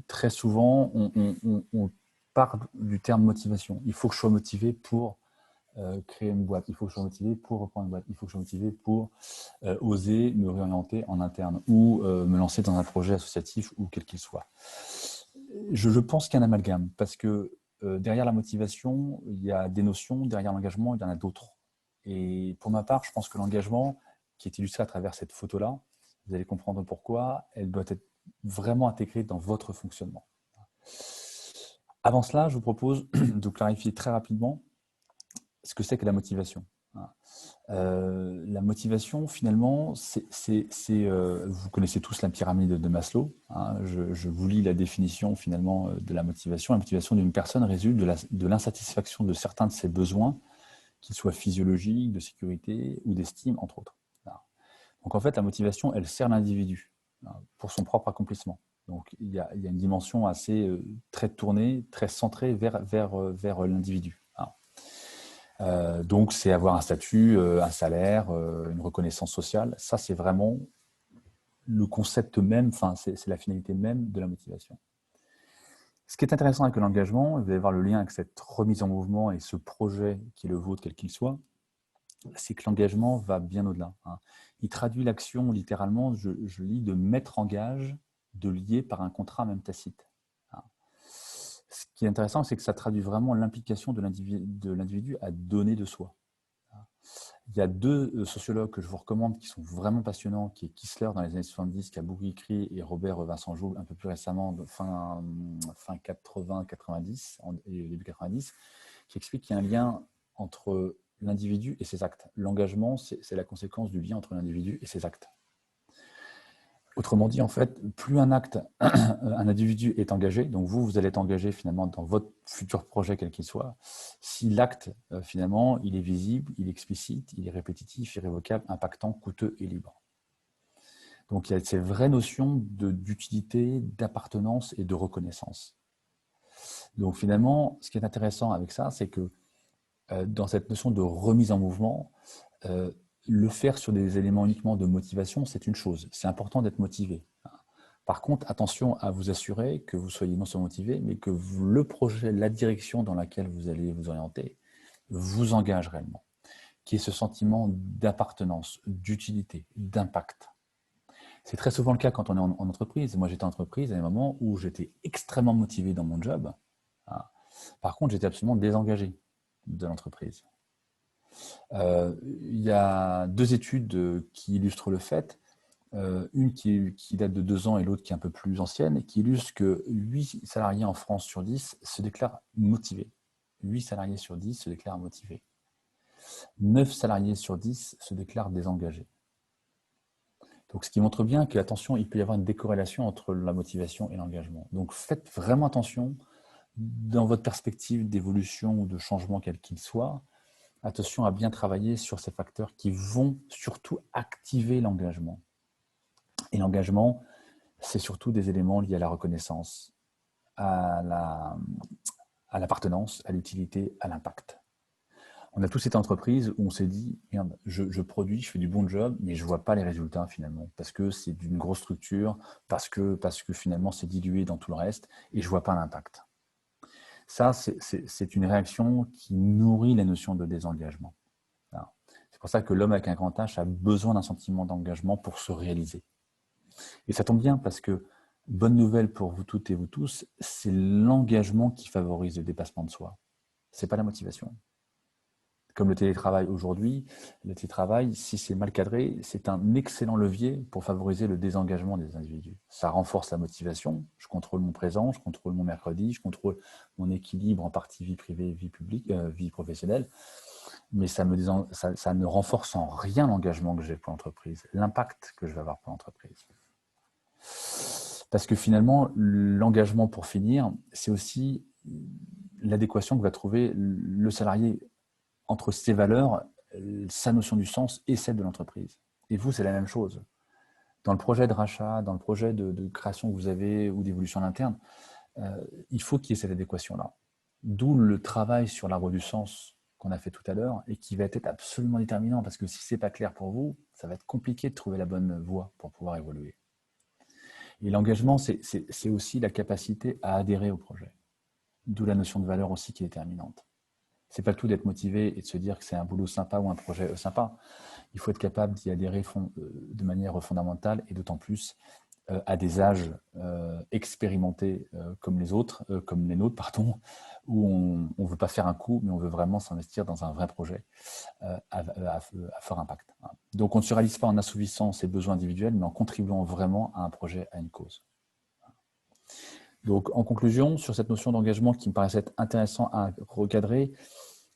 A: très souvent, on part du terme motivation. Il faut que je sois motivé pour créer une boîte. Il faut que je sois motivé pour reprendre une boîte. Il faut que je sois motivé pour oser me réorienter en interne ou me lancer dans un projet associatif ou quel qu'il soit. Je pense qu'il y a un amalgame parce que derrière la motivation, il y a des notions, derrière l'engagement, il y en a d'autres. Et pour ma part, je pense que l'engagement, qui est illustré à travers cette photo-là, vous allez comprendre pourquoi, elle doit être vraiment intégrée dans votre fonctionnement. Avant cela, je vous propose de clarifier très rapidement ce que c'est que la motivation. La motivation, finalement, vous connaissez tous la pyramide de Maslow. Je vous lis la définition finalement de la motivation. La motivation d'une personne résulte de l'insatisfaction de certains de ses besoins, qu'ils soient physiologiques, de sécurité ou d'estime, entre autres. Donc en fait, la motivation, elle sert l'individu pour son propre accomplissement. Donc il y a une dimension assez très tournée, très centrée vers l'individu. Donc, c'est avoir un statut, un salaire, une reconnaissance sociale. Ça, c'est vraiment le concept même, c'est la finalité même de la motivation. Ce qui est intéressant avec l'engagement, vous allez voir le lien avec cette remise en mouvement et ce projet qui est le vôtre, quel qu'il soit, c'est que l'engagement va bien au-delà. Il traduit l'action littéralement, je lis, de mettre en gage, de lier par un contrat même tacite. Ce qui est intéressant, c'est que ça traduit vraiment l'implication de l'individu à donner de soi. Il y a deux sociologues que je vous recommande qui sont vraiment passionnants, qui est Kissler dans les années 70, qui a beaucoup écrit, et Robert Vincent Joule un peu plus récemment, fin 80-90 et début 90, qui explique qu'il y a un lien entre l'individu et ses actes. L'engagement, c'est la conséquence du lien entre l'individu et ses actes. Autrement dit, en fait, plus un individu est engagé, donc vous allez être engagé finalement dans votre futur projet, quel qu'il soit, si l'acte, finalement, il est visible, il est explicite, il est répétitif, irrévocable, impactant, coûteux et libre. Donc, il y a ces vraies notions d'utilité, d'appartenance et de reconnaissance. Donc, finalement, ce qui est intéressant avec ça, c'est que dans cette notion de remise en mouvement, le faire sur des éléments uniquement de motivation, c'est une chose. C'est important d'être motivé. Par contre, attention à vous assurer que vous soyez non seulement motivé, mais que le projet, la direction dans laquelle vous allez vous orienter, vous engage réellement. Qui est ce sentiment d'appartenance, d'utilité, d'impact. C'est très souvent le cas quand on est en entreprise. Moi, j'étais en entreprise à un moment où j'étais extrêmement motivé dans mon job. Par contre, j'étais absolument désengagé de l'entreprise. Il y a deux études qui illustrent le fait, une qui date de 2 ans et l'autre qui est un peu plus ancienne, qui illustre que 8 salariés en France sur 10 se déclarent motivés. 8 salariés sur 10 se déclarent motivés. 9 salariés sur 10 se déclarent désengagés. Donc, ce qui montre bien que, attention, il peut y avoir une décorrélation entre la motivation et l'engagement. Donc, faites vraiment attention dans votre perspective d'évolution ou de changement quel qu'il soit, attention à bien travailler sur ces facteurs qui vont surtout activer l'engagement. Et l'engagement, c'est surtout des éléments liés à la reconnaissance, à l'appartenance, à l'utilité, à l'impact. On a tous cette entreprise où on s'est dit, merde, je produis, je fais du bon job, mais je ne vois pas les résultats finalement, parce que c'est d'une grosse structure, parce que finalement c'est dilué dans tout le reste, et je ne vois pas l'impact. Ça, c'est une réaction qui nourrit la notion de désengagement. C'est pour ça que l'homme avec un grand H a besoin d'un sentiment d'engagement pour se réaliser. Et ça tombe bien parce que, bonne nouvelle pour vous toutes et vous tous, c'est l'engagement qui favorise le dépassement de soi. Ce n'est pas la motivation. Comme le télétravail aujourd'hui, le télétravail, si c'est mal cadré, c'est un excellent levier pour favoriser le désengagement des individus. Ça renforce la motivation, je contrôle mon présent, je contrôle mon mercredi, je contrôle mon équilibre en partie vie privée, vie publique, vie professionnelle, mais ça ne renforce en rien l'engagement que j'ai pour l'entreprise, l'impact que je vais avoir pour l'entreprise. Parce que finalement, l'engagement, pour finir, c'est aussi l'adéquation que va trouver le salarié entre ses valeurs, sa notion du sens et celle de l'entreprise. Et vous, c'est la même chose. Dans le projet de rachat, dans le projet de création que vous avez ou d'évolution à l'interne, il faut qu'il y ait cette adéquation-là. D'où le travail sur l'arbre du sens qu'on a fait tout à l'heure et qui va être absolument déterminant parce que si ce n'est pas clair pour vous, ça va être compliqué de trouver la bonne voie pour pouvoir évoluer. Et l'engagement, c'est aussi la capacité à adhérer au projet. D'où la notion de valeur aussi qui est déterminante. C'est pas le tout d'être motivé et de se dire que c'est un boulot sympa ou un projet sympa. Il faut être capable d'y adhérer de manière fondamentale et d'autant plus à des âges expérimentés comme les nôtres, pardon, où on ne veut pas faire un coup, mais on veut vraiment s'investir dans un vrai projet à fort impact. Donc on ne se réalise pas en assouvissant ses besoins individuels, mais en contribuant vraiment à un projet, à une cause. Donc en conclusion, sur cette notion d'engagement qui me paraissait être intéressant à recadrer,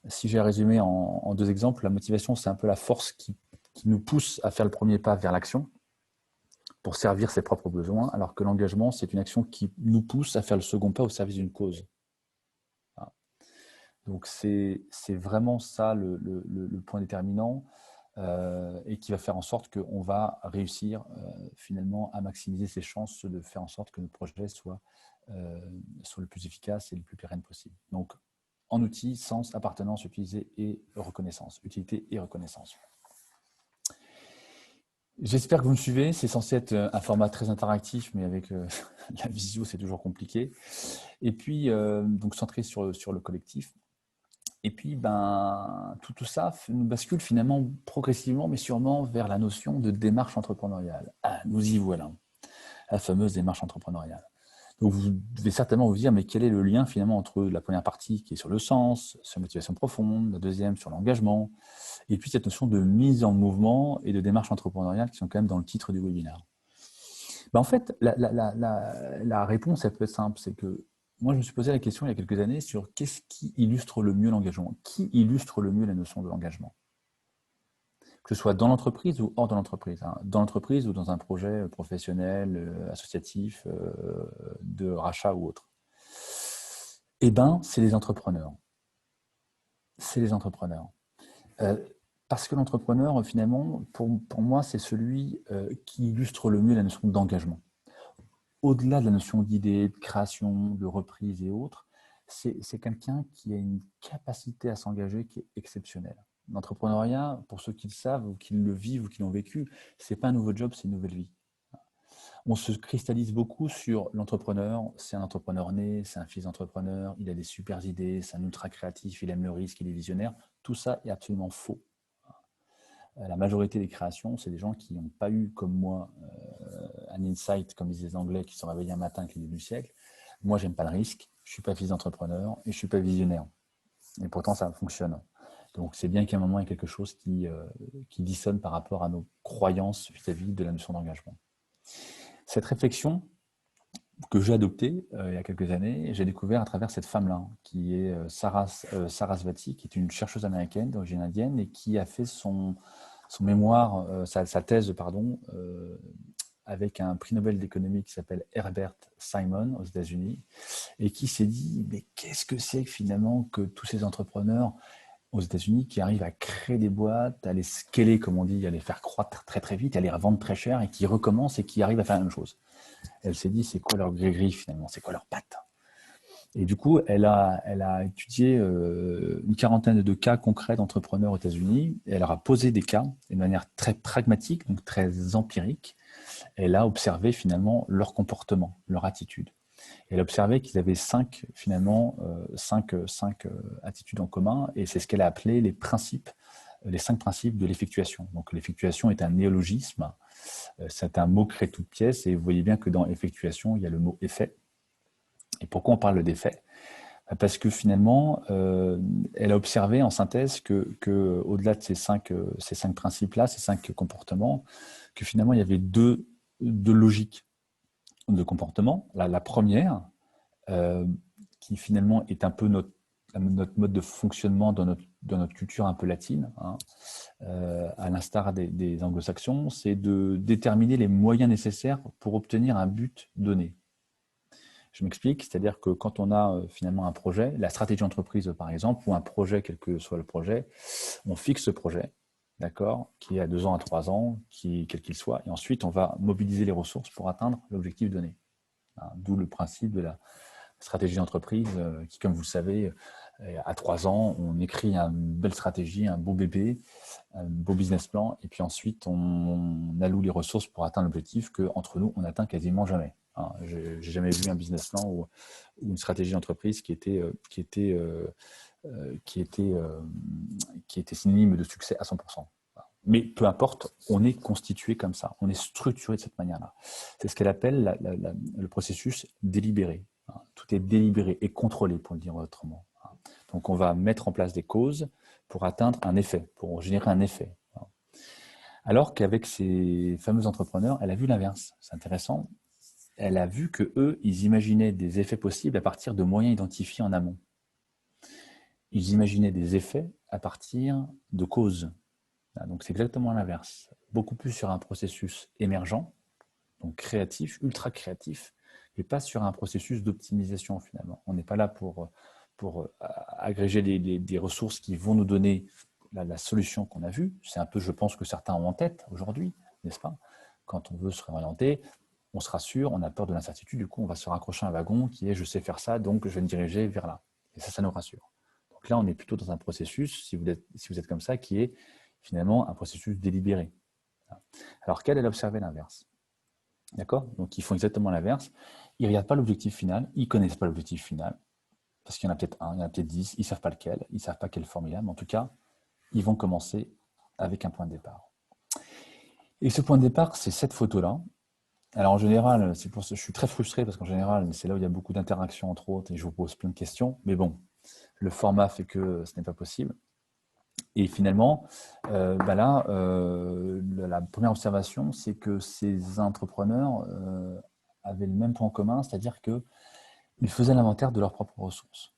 A: si j'ai résumé en 2 exemples, la motivation, c'est un peu la force qui nous pousse à faire le premier pas vers l'action pour servir ses propres besoins, alors que l'engagement, c'est une action qui nous pousse à faire le second pas au service d'une cause. Voilà. Donc c'est vraiment ça le point déterminant et qui va faire en sorte qu'on va réussir finalement à maximiser ses chances de faire en sorte que notre projet soit le plus efficace et le plus pérenne possible. Donc, en outils, sens, appartenance, utilité et reconnaissance. Utilité et reconnaissance. J'espère que vous me suivez. C'est censé être un format très interactif, mais avec la visio, c'est toujours compliqué. Et puis, donc centré sur le collectif. Et puis, tout ça nous bascule finalement progressivement, mais sûrement vers la notion de démarche entrepreneuriale. Ah, nous y voilà, la fameuse démarche entrepreneuriale. Donc, vous devez certainement vous dire, mais quel est le lien finalement entre la première partie qui est sur le sens, sur la motivation profonde, la deuxième sur l'engagement, et puis cette notion de mise en mouvement et de démarche entrepreneuriale qui sont quand même dans le titre du webinaire. En fait, la réponse, elle peut être simple, c'est que moi, je me suis posé la question il y a quelques années sur qu'est-ce qui illustre le mieux l'engagement? Qui illustre le mieux la notion de l'engagement? Que ce soit dans l'entreprise ou hors de l'entreprise. Dans l'entreprise ou dans un projet professionnel, associatif, de rachat ou autre. Eh bien, c'est les entrepreneurs. C'est les entrepreneurs. Parce que l'entrepreneur, finalement, pour moi, c'est celui qui illustre le mieux la notion d'engagement. Au-delà de la notion d'idée, de création, de reprise et autres, c'est quelqu'un qui a une capacité à s'engager qui est exceptionnelle. L'entrepreneuriat, pour ceux qui le savent ou qui le vivent ou qui l'ont vécu, ce n'est pas un nouveau job, c'est une nouvelle vie. On se cristallise beaucoup sur l'entrepreneur, c'est un entrepreneur né, c'est un fils d'entrepreneur, il a des super idées, c'est un ultra créatif, il aime le risque, il est visionnaire. Tout ça est absolument faux. La majorité des créations, c'est des gens qui n'ont pas eu, comme moi, un insight, comme disaient les Anglais, qui sont réveillés un matin avec les débuts du siècle. Moi, j'aime pas le risque, je suis pas fils d'entrepreneur et je suis pas visionnaire. Et pourtant, ça fonctionne. Donc, c'est bien qu'à un moment, il y ait quelque chose qui dissonne par rapport à nos croyances vis-à-vis de la notion d'engagement. Cette réflexion que j'ai adoptée il y a quelques années, j'ai découvert à travers cette femme-là, qui est Sarasvati, qui est une chercheuse américaine d'origine indienne et qui a fait son mémoire, sa thèse, avec un prix Nobel d'économie qui s'appelle Herbert Simon aux États-Unis et qui s'est dit mais qu'est-ce que c'est que finalement que tous ces entrepreneurs aux États-Unis qui arrivent à créer des boîtes, à les scaler, comme on dit, à les faire croître très très vite, à les revendre très cher et qui recommencent et qui arrivent à faire la même chose. Elle s'est dit, c'est quoi leur gris-gris finalement, c'est quoi leur patte? Et du coup, elle a étudié une quarantaine de cas concrets d'entrepreneurs aux États-Unis. Elle leur a posé des cas de manière très pragmatique, donc très empirique. Elle a observé finalement leur comportement, leur attitude. Elle a observé qu'ils avaient cinq attitudes en commun, et c'est ce qu'elle a appelé les 5 principes de l'effectuation. Donc l'effectuation est un néologisme, c'est un mot créé toute pièce, et vous voyez bien que dans effectuation, il y a le mot effet. Et pourquoi on parle d'effet? Parce que finalement, elle a observé en synthèse que au-delà de ces cinq principes-là, ces 5 comportements, que finalement, il y avait deux logiques de comportement. La première, euh, qui finalement est un peu notre mode de fonctionnement dans notre culture un peu latine, hein, à l'instar des anglo-saxons, c'est de déterminer les moyens nécessaires pour obtenir un but donné. Je m'explique, c'est-à-dire que quand on a finalement un projet, la stratégie d'entreprise par exemple, ou un projet, quel que soit le projet, on fixe ce projet, d'accord, qui est à 2 ans, à 3 ans, quel qu'il soit, et ensuite on va mobiliser les ressources pour atteindre l'objectif donné. Hein, d'où le principe de la stratégie d'entreprise qui, comme vous le savez, à 3 ans, on écrit une belle stratégie, un beau bébé, un beau business plan, et puis ensuite on alloue les ressources pour atteindre l'objectif qu'entre nous, on n'atteint quasiment jamais. Hein, j'ai jamais vu un business plan ou une stratégie d'entreprise qui était synonyme de succès à 100%. Mais peu importe, on est constitué comme ça, on est structuré de cette manière-là. C'est ce qu'elle appelle le processus délibéré. Tout est délibéré et contrôlé, pour le dire autrement. Donc on va mettre en place des causes pour atteindre un effet, pour générer un effet. Alors qu'avec ces fameux entrepreneurs, elle a vu l'inverse. C'est intéressant. Elle a vu que eux, ils imaginaient des effets possibles à partir de moyens identifiés en amont. Ils imaginaient des effets à partir de causes. Donc c'est exactement l'inverse. Beaucoup plus sur un processus émergent, donc créatif, ultra créatif, et pas sur un processus d'optimisation finalement. On n'est pas là pour agréger des ressources qui vont nous donner la solution qu'on a vue. C'est un peu, je pense, que certains ont en tête aujourd'hui, n'est-ce pas? Quand on veut se réorienter, on se rassure, on a peur de l'incertitude, du coup on va se raccrocher à un wagon qui est je sais faire ça, donc je vais me diriger vers là. Et ça nous rassure. Donc là, on est plutôt dans un processus, si vous êtes comme ça, qui est finalement un processus délibéré. Alors qu'elle, elle observait l'inverse. D'accord? Donc ils font exactement l'inverse. Ils ne regardent pas l'objectif final, ils ne connaissent pas l'objectif final, parce qu'il y en a peut-être un, il y en a peut-être 10, ils ne savent pas lequel, ils ne savent pas quelle formule, mais en tout cas, ils vont commencer avec un point de départ. Et ce point de départ, c'est cette photo-là. Alors en général, c'est pour ça que je suis très frustré, parce qu'en général, c'est là où il y a beaucoup d'interactions entre autres, et je vous pose plein de questions, mais bon, le format fait que ce n'est pas possible. Et finalement, là, la première observation, c'est que ces entrepreneurs avaient le même point commun, c'est-à-dire qu'ils faisaient l'inventaire de leurs propres ressources.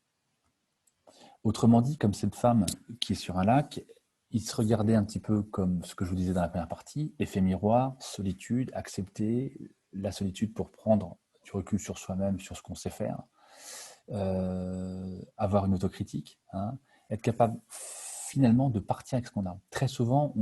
A: Autrement dit, comme cette femme qui est sur un lac, ils se regardaient un petit peu comme ce que je vous disais dans la première partie, effet miroir, solitude, accepter la solitude pour prendre du recul sur soi-même, sur ce qu'on sait faire, avoir une autocritique, hein, être capable finalement de partir avec ce qu'on a. Très souvent,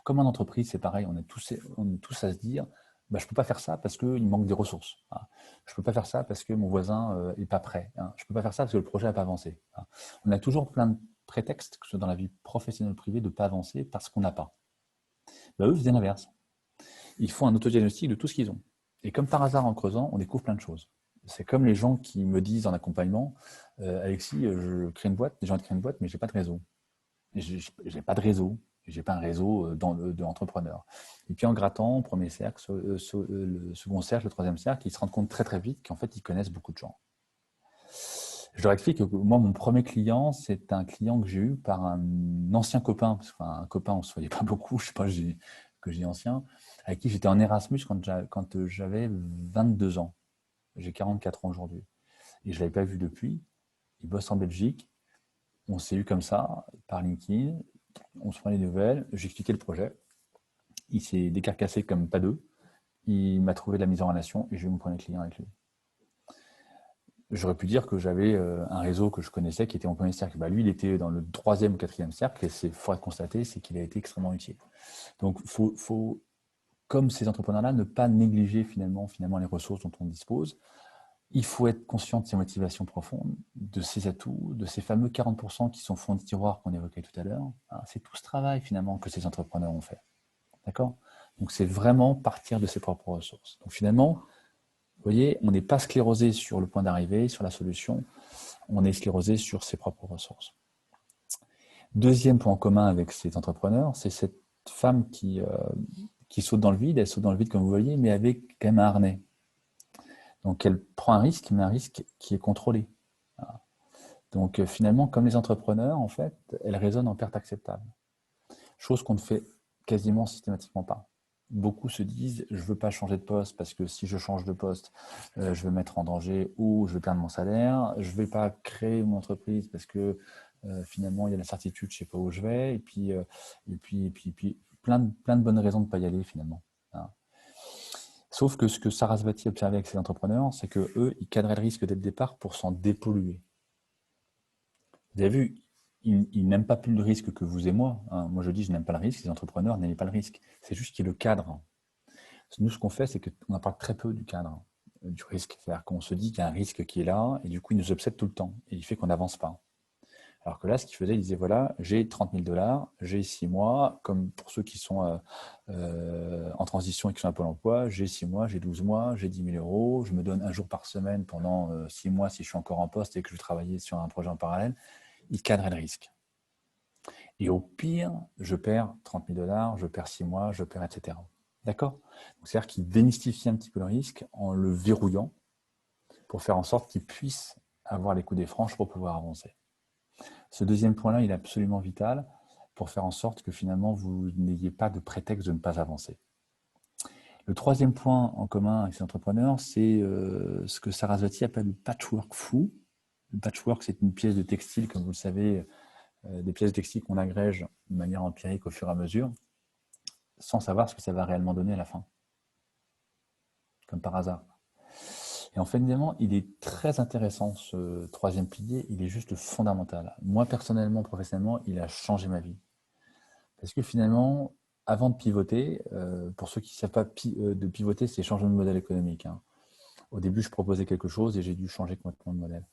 A: comme en entreprise, c'est pareil, on est tous à se dire, bah, je ne peux pas faire ça parce qu'il manque des ressources. Hein. Je ne peux pas faire ça parce que mon voisin n'est pas prêt. Hein. Je ne peux pas faire ça parce que le projet n'a pas avancé. Hein. On a toujours plein de prétextes, que ce soit dans la vie professionnelle ou privée, de ne pas avancer parce qu'on n'a pas. Bah, eux, ils faisaient l'inverse. Ils font un autodiagnostic de tout ce qu'ils ont. Et comme par hasard, en creusant, on découvre plein de choses. C'est comme les gens qui me disent en accompagnement, Alexis, je crée une boîte, les gens créent une boîte, mais je n'ai pas de réseau. J'ai pas de réseau, j'ai pas un réseau d'entrepreneurs. Et puis en grattant, premier cercle, le second cercle, le troisième cercle, ils se rendent compte très très vite qu'en fait ils connaissent beaucoup de gens. Je leur explique que moi, mon premier client, c'est un client que j'ai eu par un ancien copain, parce qu'un copain, on ne se voyait pas beaucoup, je ne sais pas que j'ai ancien, avec qui j'étais en Erasmus quand j'avais 22 ans. J'ai 44 ans aujourd'hui. Et je ne l'avais pas vu depuis. Il bosse en Belgique. On s'est eu comme ça, par LinkedIn. On se prend les nouvelles. J'ai expliqué le projet. Il s'est décarcassé comme pas deux. Il m'a trouvé de la mise en relation et j'ai eu mon premier client avec lui. j'aurais pu dire que j'avais un réseau que je connaissais qui était mon premier cercle. Bah, lui, il était dans le 3e ou 4e cercle et c'est fort à constater, c'est qu'il a été extrêmement utile. Donc, faut, comme ces entrepreneurs-là, ne pas négliger finalement les ressources dont on dispose. Il faut être conscient de ses motivations profondes, de ses atouts, de ces fameux 40% qui sont fonds de tiroir qu'on évoquait tout à l'heure. C'est tout ce travail finalement que ces entrepreneurs ont fait. D'accord? Donc c'est vraiment partir de ses propres ressources. Donc finalement, vous voyez, on n'est pas sclérosé sur le point d'arrivée, sur la solution, on est sclérosé sur ses propres ressources. Deuxième point commun avec ces entrepreneurs, c'est cette femme qui saute dans le vide. Elle saute dans le vide comme vous voyez, mais avec quand même un harnais. Donc elle prend un risque, mais un risque qui est contrôlé. Donc finalement, comme les entrepreneurs, en fait, elle raisonne en perte acceptable. Chose qu'on ne fait quasiment systématiquement pas. Beaucoup se disent, je ne veux pas changer de poste parce que si je change de poste, je vais me mettre en danger ou je vais perdre mon salaire. Je ne vais pas créer mon entreprise parce que finalement, il y a l'incertitude, je ne sais pas où je vais. Et puis plein de bonnes raisons de ne pas y aller finalement. Sauf que ce que Sarasvati observait avec ses entrepreneurs, c'est qu'eux, ils cadraient le risque dès le départ pour s'en dépolluer. Vous avez vu, ils n'aiment pas plus le risque que vous et moi. Moi, je dis, je n'aime pas le risque. Les entrepreneurs n'aiment pas le risque. C'est juste qu'il y a le cadre. Nous, ce qu'on fait, c'est qu'on en parle très peu du cadre, du risque. C'est-à-dire qu'on se dit qu'il y a un risque qui est là, et du coup, il nous obsède tout le temps. Et il fait qu'on n'avance pas. Alors que là, ce qu'il faisait, il disait, voilà, j'ai 30 000 $, j'ai 6 mois, comme pour ceux qui sont en transition et qui sont à Pôle emploi, j'ai 6 mois, j'ai 12 mois, j'ai 10 000 €, je me donne un jour par semaine pendant 6 mois si je suis encore en poste et que je travaillais sur un projet en parallèle. Il cadrait le risque. Et au pire, je perds 30 000 $, je perds 6 mois, je perds, etc. D'accord? C'est-à-dire qu'il démystifie un petit peu le risque en le verrouillant pour faire en sorte qu'il puisse avoir les coups des franches pour pouvoir avancer. Ce deuxième point-là, il est absolument vital pour faire en sorte que finalement, vous n'ayez pas de prétexte de ne pas avancer. Le troisième point en commun avec ces entrepreneurs, c'est ce que Sarasvati appelle le patchwork fou. Le patchwork, c'est une pièce de textile, comme vous le savez, des pièces de textile qu'on agrège de manière empirique au fur et à mesure, sans savoir ce que ça va réellement donner à la fin, comme par hasard. Et en fait, évidemment, il est très intéressant, ce troisième pilier, il est juste fondamental. Moi, personnellement, professionnellement, il a changé ma vie. Parce que finalement, avant de pivoter, pour ceux qui ne savent pas de pivoter, c'est changer de modèle économique. Au début, je proposais quelque chose et j'ai dû changer complètement de modèle.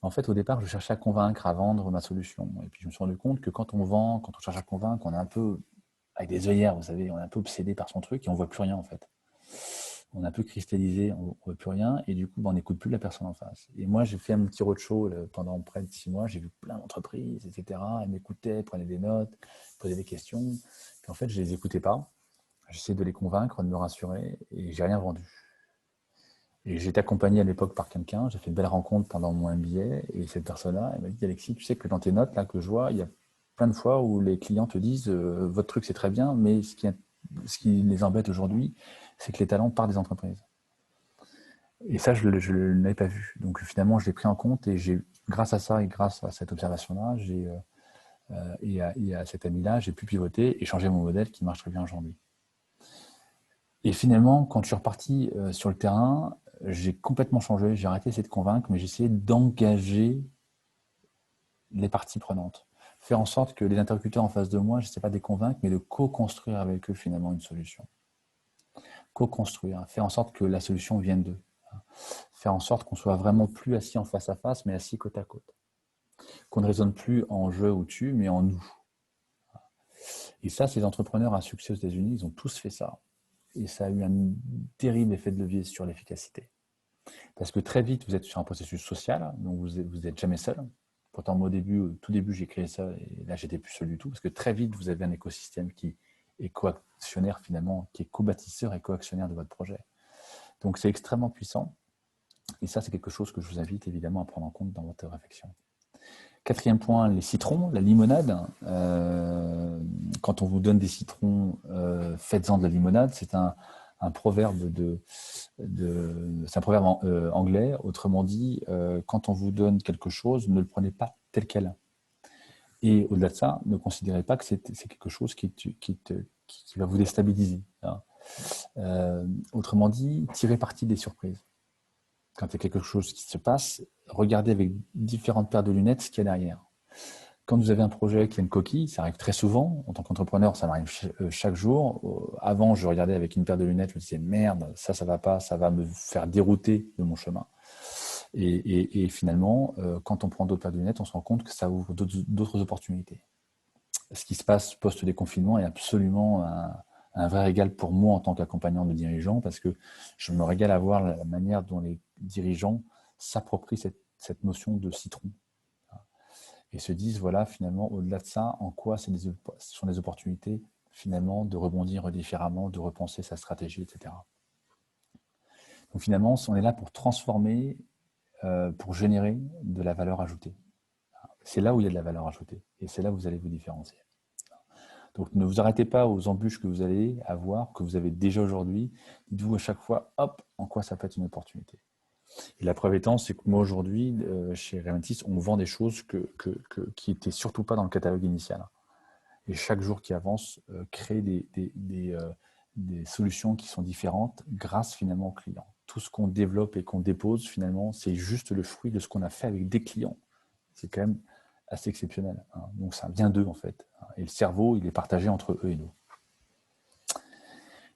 A: En fait, au départ, je cherchais à convaincre, à vendre ma solution. Et puis, je me suis rendu compte que quand on vend, quand on cherche à convaincre, on est un peu avec des œillères, vous savez, on est un peu obsédé par son truc et on ne voit plus rien en fait. On est un peu cristallisé, on ne voit plus rien et du coup, on n'écoute plus la personne en face. Et moi, j'ai fait un petit roadshow pendant près de 6 mois, j'ai vu plein d'entreprises, etc. Elles m'écoutaient, prenaient des notes, posaient des questions. Puis en fait, je ne les écoutais pas. J'essayais de les convaincre, de me rassurer et j'ai rien vendu. Et j'étais accompagné à l'époque par quelqu'un, j'ai fait une belle rencontre pendant mon MBA et cette personne-là, elle m'a dit, Alexis, tu sais que dans tes notes là que je vois, il y a plein de fois où les clients te disent votre truc c'est très bien, mais ce qui les embête aujourd'hui, c'est que les talents partent des entreprises. Et ça, je ne l'avais pas vu. Donc finalement, je l'ai pris en compte et grâce à ça et grâce à cette observation-là, et à cet ami-là, j'ai pu pivoter et changer mon modèle qui marche très bien aujourd'hui. Et finalement, quand je suis reparti sur le terrain, j'ai complètement changé. J'ai arrêté d'essayer de convaincre, mais j'ai essayé d'engager les parties prenantes. Faire en sorte que les interlocuteurs en face de moi, je ne sais pas de les convaincre, mais de co-construire avec eux finalement une solution. Co-construire, faire en sorte que la solution vienne d'eux. Faire en sorte qu'on soit vraiment plus assis en face à face, mais assis côte à côte. Qu'on ne raisonne plus en je ou tu, mais en nous. Et ça, ces entrepreneurs à succès aux États-Unis, ils ont tous fait ça. Et ça a eu un terrible effet de levier sur l'efficacité. Parce que très vite, vous êtes sur un processus social, donc vous n'êtes jamais seul. Pourtant, moi, au tout début, j'ai créé ça, et là, j'étais plus seul du tout, parce que très vite, vous avez un écosystème qui est coactionnaire finalement, qui est co-bâtisseur et coactionnaire de votre projet. Donc, c'est extrêmement puissant. Et ça, c'est quelque chose que je vous invite évidemment à prendre en compte dans votre réflexion. Quatrième point, les citrons, la limonade. Quand on vous donne des citrons, faites-en de la limonade. C'est un proverbe c'est un proverbe anglais. Autrement dit, quand on vous donne quelque chose, ne le prenez pas tel quel. Et au-delà de ça, ne considérez pas que c'est quelque chose qui va vous déstabiliser. Autrement dit, tirez parti des surprises. quand il y a quelque chose qui se passe, regardez avec différentes paires de lunettes ce qu'il y a derrière. Quand vous avez un projet qui a une coquille, ça arrive très souvent. En tant qu'entrepreneur, ça m'arrive chaque jour. Avant, je regardais avec une paire de lunettes, je me disais merde, ça va pas, ça va me faire dérouter de mon chemin. Et finalement, quand on prend d'autres paires de lunettes, on se rend compte que ça ouvre d'autres opportunités. Ce qui se passe post-déconfinement est absolument un vrai régal pour moi en tant qu'accompagnant de dirigeants, parce que je me régale à voir la manière dont les dirigeants s'approprient cette notion de citron et se disent, voilà, finalement, au-delà de ça, en quoi ce sont des opportunités, finalement, de rebondir différemment, de repenser sa stratégie, etc. Donc finalement, on est là pour transformer, pour générer de la valeur ajoutée. C'est là où il y a de la valeur ajoutée, et c'est là où vous allez vous différencier. Donc ne vous arrêtez pas aux embûches que vous allez avoir, que vous avez déjà aujourd'hui. Dites-vous à chaque fois, hop, en quoi ça peut être une opportunité. Et la preuve étant, c'est que moi aujourd'hui, chez Reventis, on vend des choses qui n'étaient surtout pas dans le catalogue initial. Et chaque jour qui avance crée des solutions qui sont différentes grâce finalement aux clients. Tout ce qu'on développe et qu'on dépose finalement, c'est juste le fruit de ce qu'on a fait avec des clients. C'est quand même assez exceptionnel. Donc ça vient d'eux en fait. Et le cerveau, il est partagé entre eux et nous.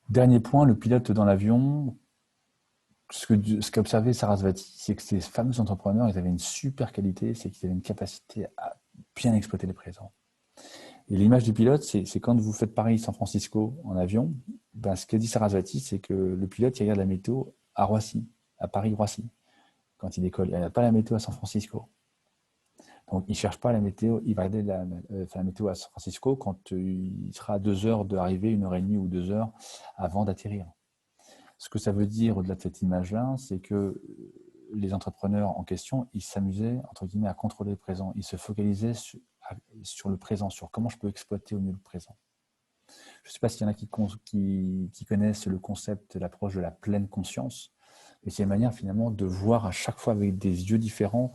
A: Dernier point, le pilote dans l'avion. Ce qu'a observé Sarasvati, c'est que ces fameux entrepreneurs, ils avaient une super qualité, c'est qu'ils avaient une capacité à bien exploiter les présents. Et l'image du pilote, c'est quand vous faites Paris-San Francisco en avion, ben, ce qu'a dit Sarasvati, c'est que le pilote, il regarde la météo à Roissy, à Paris-Roissy, quand il décolle. Il ne regarde pas la météo à San Francisco. Donc, il ne cherche pas la météo, il va regarder la météo à San Francisco quand il sera à 2 heures d'arriver, 1h30 ou 2 heures avant d'atterrir. Ce que ça veut dire au-delà de cette image-là, c'est que les entrepreneurs en question, ils s'amusaient, entre guillemets, à contrôler le présent. Ils se focalisaient sur le présent, sur comment je peux exploiter au mieux le présent. Je ne sais pas s'il y en a qui connaissent le concept, l'approche de la pleine conscience, mais c'est une manière finalement de voir à chaque fois avec des yeux différents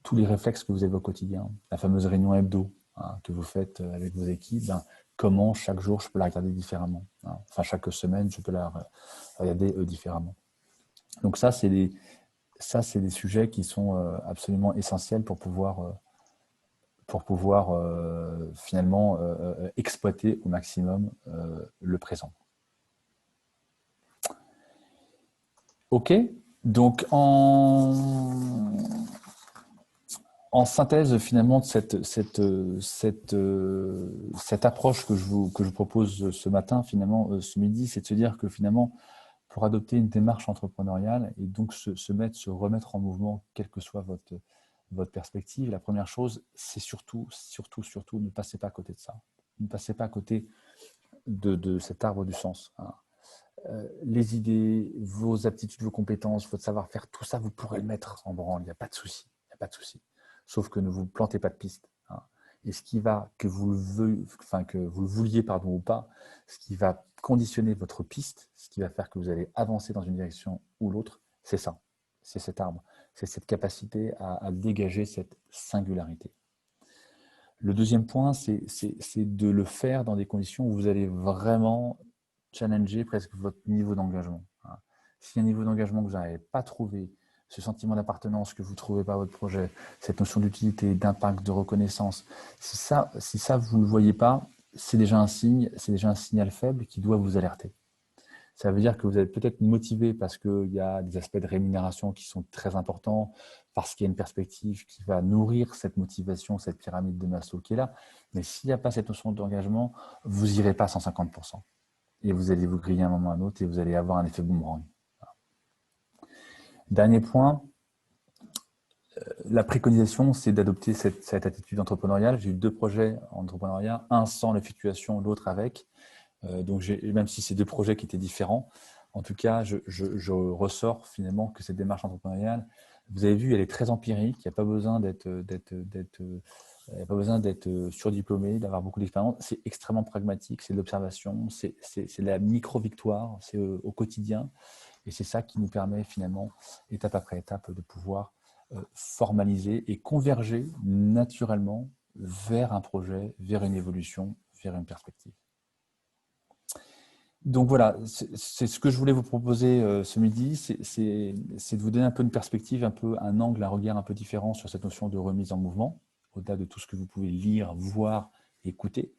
A: tous les réflexes que vous avez au quotidien. La fameuse réunion hebdo que vous faites avec vos équipes, comment chaque jour je peux la regarder différemment. Enfin, chaque semaine, je peux la regarder différemment. Donc ça, c'est des sujets qui sont absolument essentiels pour pouvoir finalement exploiter au maximum le présent. Ok, donc en synthèse finalement de cette approche que je vous propose ce matin, finalement ce midi, c'est de se dire que finalement pour adopter une démarche entrepreneuriale et donc se remettre en mouvement, quelle que soit votre perspective, la première chose, c'est surtout, ne passez pas à côté de ça. Ne passez pas à côté de cet arbre du sens. Les idées, vos aptitudes, vos compétences, votre savoir-faire, tout ça, vous pourrez le mettre en branle, il n'y a pas de souci. Il n'y a pas de souci. Sauf que ne vous plantez pas de piste. Et ce qui va, que vous le vouliez ou pas, ce qui va conditionner votre piste, ce qui va faire que vous allez avancer dans une direction ou l'autre, c'est ça. C'est cet arbre. C'est cette capacité à dégager cette singularité. Le deuxième point, c'est de le faire dans des conditions où vous allez vraiment challenger presque votre niveau d'engagement. Si un niveau d'engagement que vous n'avez pas trouvé, ce sentiment d'appartenance que vous ne trouvez pas à votre projet, cette notion d'utilité, d'impact, de reconnaissance, si ça vous ne le voyez pas, c'est déjà un signal faible qui doit vous alerter. Ça veut dire que vous êtes peut-être motivé parce qu'il y a des aspects de rémunération qui sont très importants, parce qu'il y a une perspective qui va nourrir cette motivation, cette pyramide de Maslow qui est là. Mais s'il n'y a pas cette notion d'engagement, vous n'irez pas à 150%. Et vous allez vous griller à un moment ou à un autre et vous allez avoir un effet boomerang. Dernier point, la préconisation, c'est d'adopter cette attitude entrepreneuriale. J'ai eu 2 projets en entrepreneuriat, un sans la fluctuation, l'autre avec. Donc, même si c'est 2 projets qui étaient différents, en tout cas, je ressors finalement que cette démarche entrepreneuriale, vous avez vu, elle est très empirique. Il n'y a pas besoin d'être surdiplômé, d'avoir beaucoup d'expérience. C'est extrêmement pragmatique, c'est de l'observation, c'est la micro-victoire, c'est au quotidien. Et c'est ça qui nous permet finalement, étape après étape, de pouvoir formaliser et converger naturellement vers un projet, vers une évolution, vers une perspective. Donc voilà, c'est ce que je voulais vous proposer ce midi, c'est de vous donner un peu une perspective, un peu un angle, un regard un peu différent sur cette notion de remise en mouvement, au-delà de tout ce que vous pouvez lire, voir, écouter.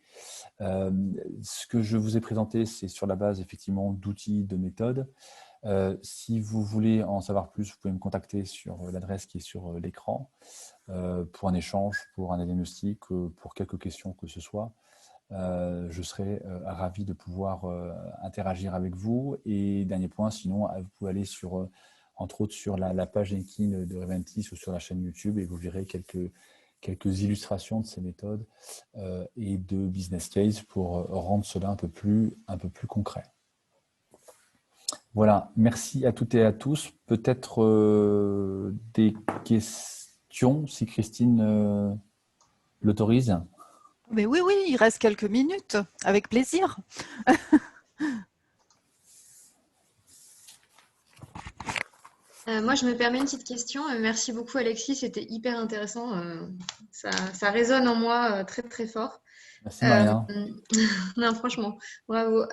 A: Ce que je vous ai présenté, c'est sur la base effectivement d'outils, de méthodes. Si vous voulez en savoir plus, vous pouvez me contacter sur l'adresse qui est sur l'écran pour un échange, pour un diagnostic, pour quelques questions que ce soit. Je serai ravi de pouvoir interagir avec vous. Et dernier point, sinon, vous pouvez aller sur, entre autres sur la page LinkedIn de Reventis ou sur la chaîne YouTube et vous verrez quelques illustrations de ces méthodes et de business case pour rendre cela un peu plus concret. Voilà, merci à toutes et à tous. Peut-être des questions, si Christine l'autorise.
B: Mais oui, oui, il reste quelques minutes, avec plaisir.
C: Moi, je me permets une petite question. Merci beaucoup, Alexis. C'était hyper intéressant. Ça résonne en moi très, très fort.
A: Merci
C: Euh,
A: Maria.
C: non, franchement, bravo.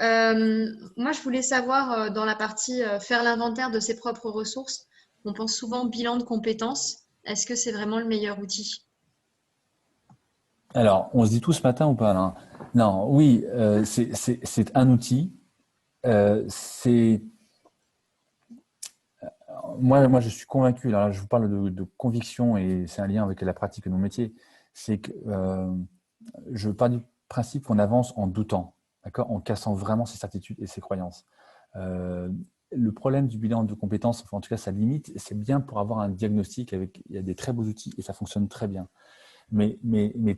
C: Moi, je voulais savoir, dans la partie faire l'inventaire de ses propres ressources, on pense souvent bilan de compétences. Est-ce que c'est vraiment le meilleur outil?
A: Alors, on se dit tout ce matin ou pas là? Non, oui, c'est un outil. C'est moi, je suis convaincu. Alors là, je vous parle de conviction et c'est un lien avec la pratique de mon métier. C'est que je pars du principe qu'on avance en doutant, d'accord, en cassant vraiment ses certitudes et ses croyances. Euh, le problème du bilan de compétences, enfin, en tout cas sa limite, c'est bien pour avoir un diagnostic avec. Il y a des très beaux outils et ça fonctionne très bien. Mais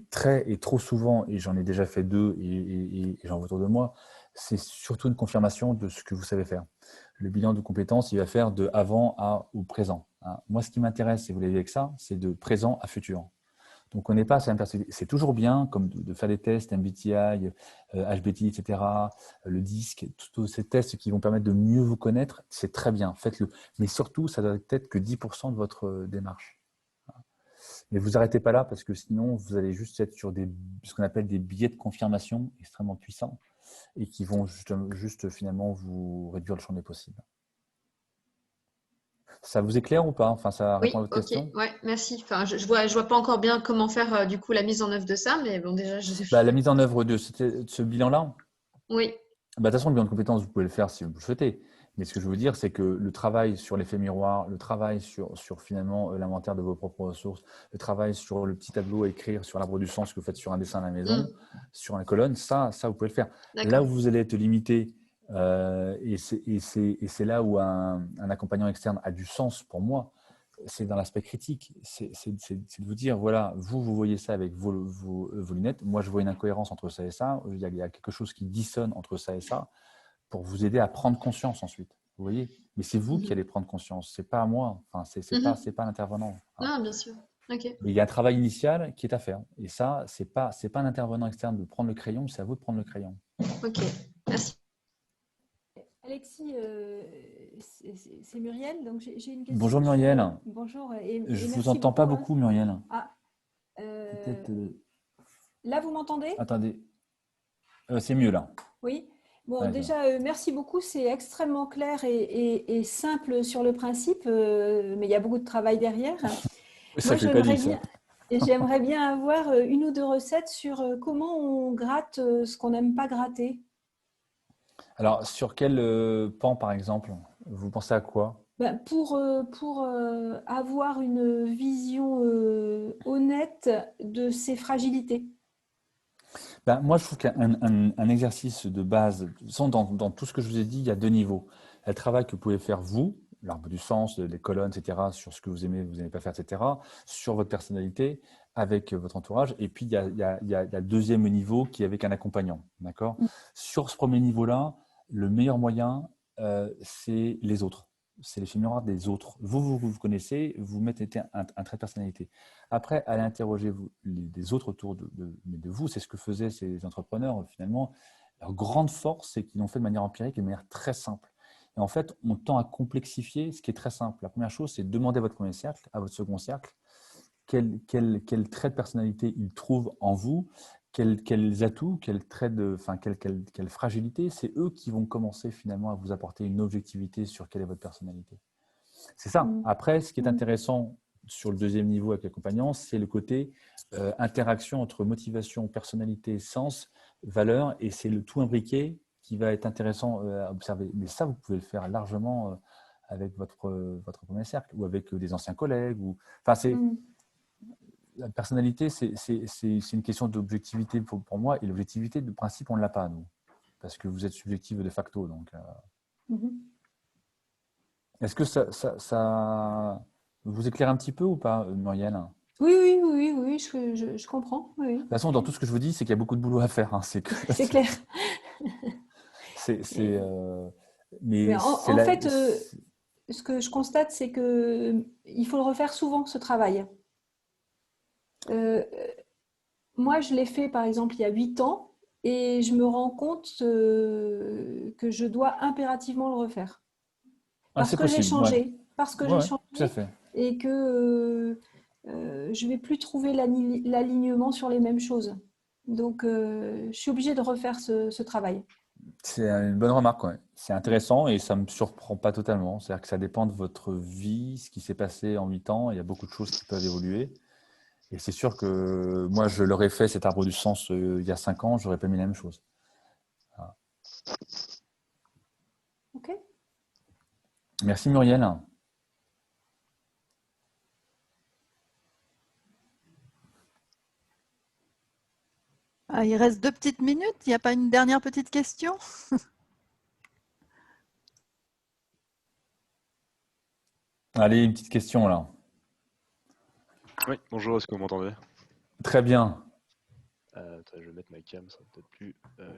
A: très et trop souvent, et j'en ai déjà fait deux et j'en vois autour de moi, c'est surtout une confirmation de ce que vous savez faire. Le bilan de compétences, il va faire de avant à au présent. Hein. Moi, ce qui m'intéresse, et vous l'avez avec ça, c'est de présent à futur. Donc, on n'est pas à la même perspective. C'est toujours bien, comme de faire des tests, MBTI, HBT, etc., le DISC, tous ces tests qui vont permettre de mieux vous connaître, c'est très bien, faites-le. Mais surtout, ça doit être que 10% de votre démarche. Mais vous arrêtez pas là parce que sinon, vous allez juste être sur ce qu'on appelle des biais de confirmation extrêmement puissants et qui vont juste finalement vous réduire le champ des possibles. Ça vous éclaire ou pas? Enfin, ça répond à
C: Oui,
A: votre
C: ok,
A: question?
C: ouais, merci. Enfin, je vois pas encore bien comment faire du coup la mise en œuvre de ça, mais bon, déjà,
A: Bah, la mise en œuvre de ce bilan-là,
C: oui.
A: bah, de toute façon, le bilan de compétences, vous pouvez le faire si vous le souhaitez. Mais ce que je veux vous dire, c'est que le travail sur l'effet miroir, le travail sur finalement l'inventaire de vos propres ressources, le travail sur le petit tableau à écrire sur l'arbre du sens que vous faites sur un dessin à la maison,
C: Mm,
A: sur une colonne, ça, vous pouvez le faire. Là où
C: d'accord.
A: vous allez être limité, et c'est là où un accompagnant externe a du sens pour moi, c'est dans l'aspect critique. C'est de vous dire, voilà, vous voyez ça avec vos lunettes. Moi, je vois une incohérence entre ça et ça. Il y a quelque chose qui dissonne entre ça et ça pour vous aider à prendre conscience ensuite. Vous voyez? Mais c'est vous qui
C: Mhm,
A: allez prendre conscience. C'est pas à moi. Enfin,
C: mhm.
A: c'est pas l'intervenant. Hein.
C: Non, bien sûr. Ok,
A: Mais il y a un travail initial qui est à faire. Et ça, c'est pas l'intervenant externe de prendre le crayon, c'est à vous de prendre le crayon.
C: ok. Merci.
D: Alexis, c'est Muriel. Donc j'ai une
A: Bonjour
D: question sur.
A: Muriel.
D: Bonjour
A: Je
D: et
A: vous
D: merci
A: entends pas
D: beaucoup. Hein.
A: beaucoup, Muriel.
D: Ah,
A: Peut-être.
D: là vous m'entendez?
A: Attendez. C'est mieux là.
D: Oui. Bon,
A: Ouais, c'est bon.
D: déjà, merci beaucoup. C'est extrêmement clair et simple sur le principe, mais il y a beaucoup de travail derrière.
A: Oui, ça
D: Moi,
A: fait pas dit ça.
D: j'aimerais bien avoir une ou deux recettes sur comment on gratte ce qu'on n'aime pas gratter.
A: Alors, sur quel pan, par exemple, vous pensez à quoi?
D: Ben, pour avoir une vision honnête de ses fragilités.
A: Ben, moi, je trouve qu'un un exercice de base, de toute façon, dans tout ce que je vous ai dit, il y a deux niveaux. Il y a le travail que vous pouvez faire vous, l'arbre du sens, les colonnes, etc., sur ce que vous n'aimez pas faire, etc., sur votre personnalité, avec votre entourage. Et puis, il y a le deuxième niveau qui est avec un accompagnant. D'accord? Sur ce premier niveau-là, le meilleur moyen, c'est les autres. C'est les films miroirs des autres. Vous connaissez, vous mettez un trait de personnalité. Après, allez interroger des autres autour de vous. C'est ce que faisaient ces entrepreneurs finalement. Leur grande force, c'est qu'ils l'ont fait de manière empirique et de manière très simple. Et en fait, on tend à complexifier ce qui est très simple. La première chose, c'est de demander à votre premier cercle, à votre second cercle, quel trait de personnalité il trouve en vous quels atouts, quels traits enfin, quelle fragilité, c'est eux qui vont commencer finalement à vous apporter une objectivité sur quelle est votre personnalité. C'est ça. Après, ce qui est intéressant sur le deuxième niveau avec l'accompagnant, c'est le côté interaction entre motivation, personnalité, sens, valeur, et c'est le tout imbriqué qui va être intéressant à observer. Mais ça, vous pouvez le faire largement avec votre premier cercle ou avec des anciens collègues. Enfin, la personnalité, c'est une question d'objectivité pour moi, et l'objectivité, de principe, on ne l'a pas, nous, parce que vous êtes subjectif de facto. Donc, est-ce que ça vous éclaire un petit peu ou pas, Muriel?
D: Oui, je comprends. Oui.
A: De toute façon, dans tout ce que je vous dis, c'est qu'il y a beaucoup de boulot à faire. Hein.
D: C'est clair. Mais
A: Mais
D: en fait, ce que je constate, c'est qu'il faut le refaire souvent, ce travail. Moi, je l'ai fait, par exemple, il y a 8 ans, et je me rends compte que je dois impérativement le refaire. Parce
A: c'est
D: que j'ai
A: possible.
D: changé. Parce que j'ai
A: Ouais,
D: changé
A: tout à fait.
D: et que je ne vais plus trouver l'alignement sur les mêmes choses. Donc, je suis obligée de refaire ce travail.
A: C'est une bonne remarque. Ouais. C'est intéressant et ça ne me surprend pas totalement. C'est-à-dire que ça dépend de votre vie, ce qui s'est passé en 8 ans. Il y a beaucoup de choses qui peuvent évoluer. Et c'est sûr que moi, je l'aurais fait, cet arbre du sens, il y a 5 ans, je n'aurais pas mis la même chose. Voilà.
D: OK.
A: Merci Muriel.
B: Ah, il reste 2 petites minutes. Il n'y a pas une dernière petite question?
A: Allez, une petite question là.
E: Oui, bonjour, est-ce que vous m'entendez?
A: Très bien.
E: Attends, je vais mettre ma cam, ça sera peut-être plus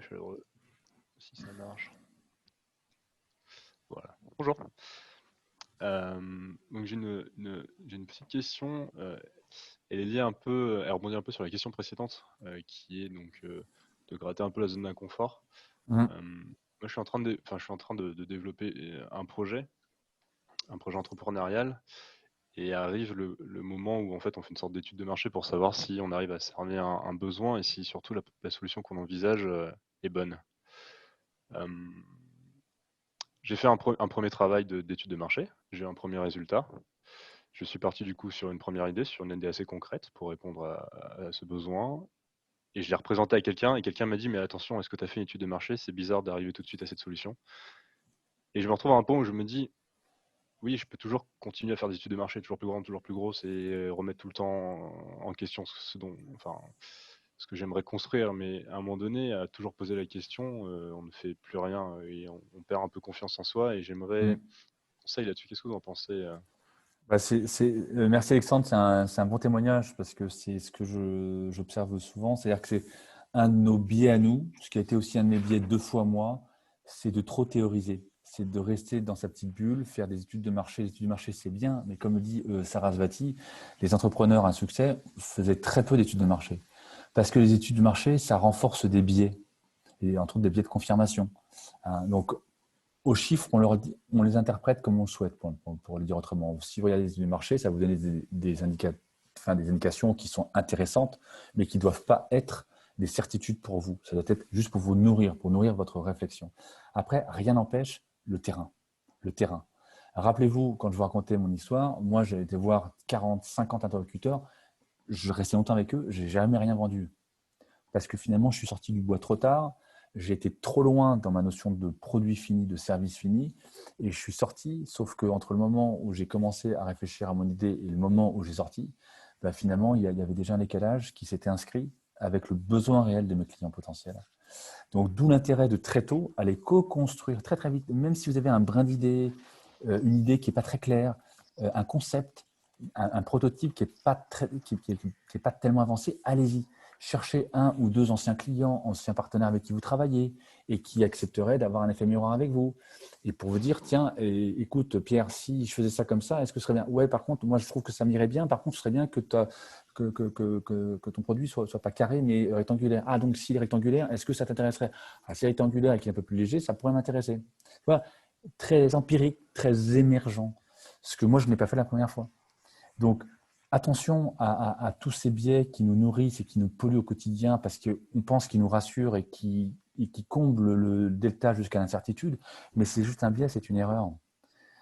E: chaleureux si ça marche. Voilà, bonjour. Donc j'ai une petite question. Elle est liée un peu, elle rebondit un peu sur la question précédente, qui est donc de gratter un peu la zone d'inconfort. Moi, je suis en train de développer un projet entrepreneurial. Et arrive le moment où en fait on fait une sorte d'étude de marché pour savoir si on arrive à cerner un besoin et si surtout la solution qu'on envisage est bonne. J'ai fait un premier travail d'étude de marché, j'ai eu un premier résultat. Je suis parti du coup sur une première idée, sur une idée assez concrète pour répondre à ce besoin. Et je l'ai représenté à quelqu'un et quelqu'un m'a dit mais attention, est-ce que tu as fait une étude de marché? C'est bizarre d'arriver tout de suite à cette solution. Et je me retrouve à un point où je me dis oui, je peux toujours continuer à faire des études de marché toujours plus grandes, toujours plus grosses et remettre tout le temps en question ce que j'aimerais construire. Mais à un moment donné, à toujours poser la question, on ne fait plus rien et on perd un peu confiance en soi. Et j'aimerais conseil là-dessus. Qu'est-ce que vous en pensez?
A: Merci Alexandre, c'est un bon témoignage parce que c'est ce que j'observe souvent. C'est-à-dire que c'est un de nos biais à nous, ce qui a été aussi un de mes biais 2 fois moi, c'est de trop théoriser. C'est de rester dans sa petite bulle, faire des études de marché. Les études de marché, c'est bien, mais comme le dit Sarasvati, les entrepreneurs à succès faisaient très peu d'études de marché. Parce que les études de marché, ça renforce des biais, et entre autres des biais de confirmation. Donc, aux chiffres, on les interprète comme on le souhaite, pour le dire autrement. Si vous regardez les études de marché, ça vous donne des indications qui sont intéressantes, mais qui ne doivent pas être des certitudes pour vous. Ça doit être juste pour vous nourrir, pour nourrir votre réflexion. Après, rien n'empêche le terrain. Le terrain. Rappelez-vous, quand je vous racontais mon histoire, moi, j'ai été voir 40, 50 interlocuteurs. Je restais longtemps avec eux, je n'ai jamais rien vendu. Parce que finalement, je suis sorti du bois trop tard. J'ai été trop loin dans ma notion de produit fini, de service fini, et je suis sorti, sauf qu'entre le moment où j'ai commencé à réfléchir à mon idée et le moment où j'ai sorti, finalement, il y avait déjà un décalage qui s'était inscrit avec le besoin réel de mes clients potentiels. Donc, d'où l'intérêt de très tôt aller co-construire très très vite, même si vous avez un brin d'idée, une idée qui n'est pas très claire, un concept, un prototype qui n'est pas tellement avancé, allez-y. Cherchez 1 ou 2 anciens clients, anciens partenaires avec qui vous travaillez et qui accepteraient d'avoir un effet miroir avec vous. Et pour vous dire, tiens, écoute Pierre, si je faisais ça comme ça, est-ce que ce serait bien? Ouais, par contre, moi je trouve que ça m'irait bien. Par contre, ce serait bien que ton produit soit pas carré mais rectangulaire. Ah, donc s'il est rectangulaire, est-ce que ça t'intéresserait? Ah, si rectangulaire et qu'il est un peu plus léger, ça pourrait m'intéresser. Voilà, très empirique, très émergent. Ce que moi, je n'ai pas fait la première fois. Donc, attention à tous ces biais qui nous nourrissent et qui nous polluent au quotidien parce qu'on pense qu'ils nous rassurent et qui comblent le delta jusqu'à l'incertitude, mais c'est juste un biais, c'est une erreur.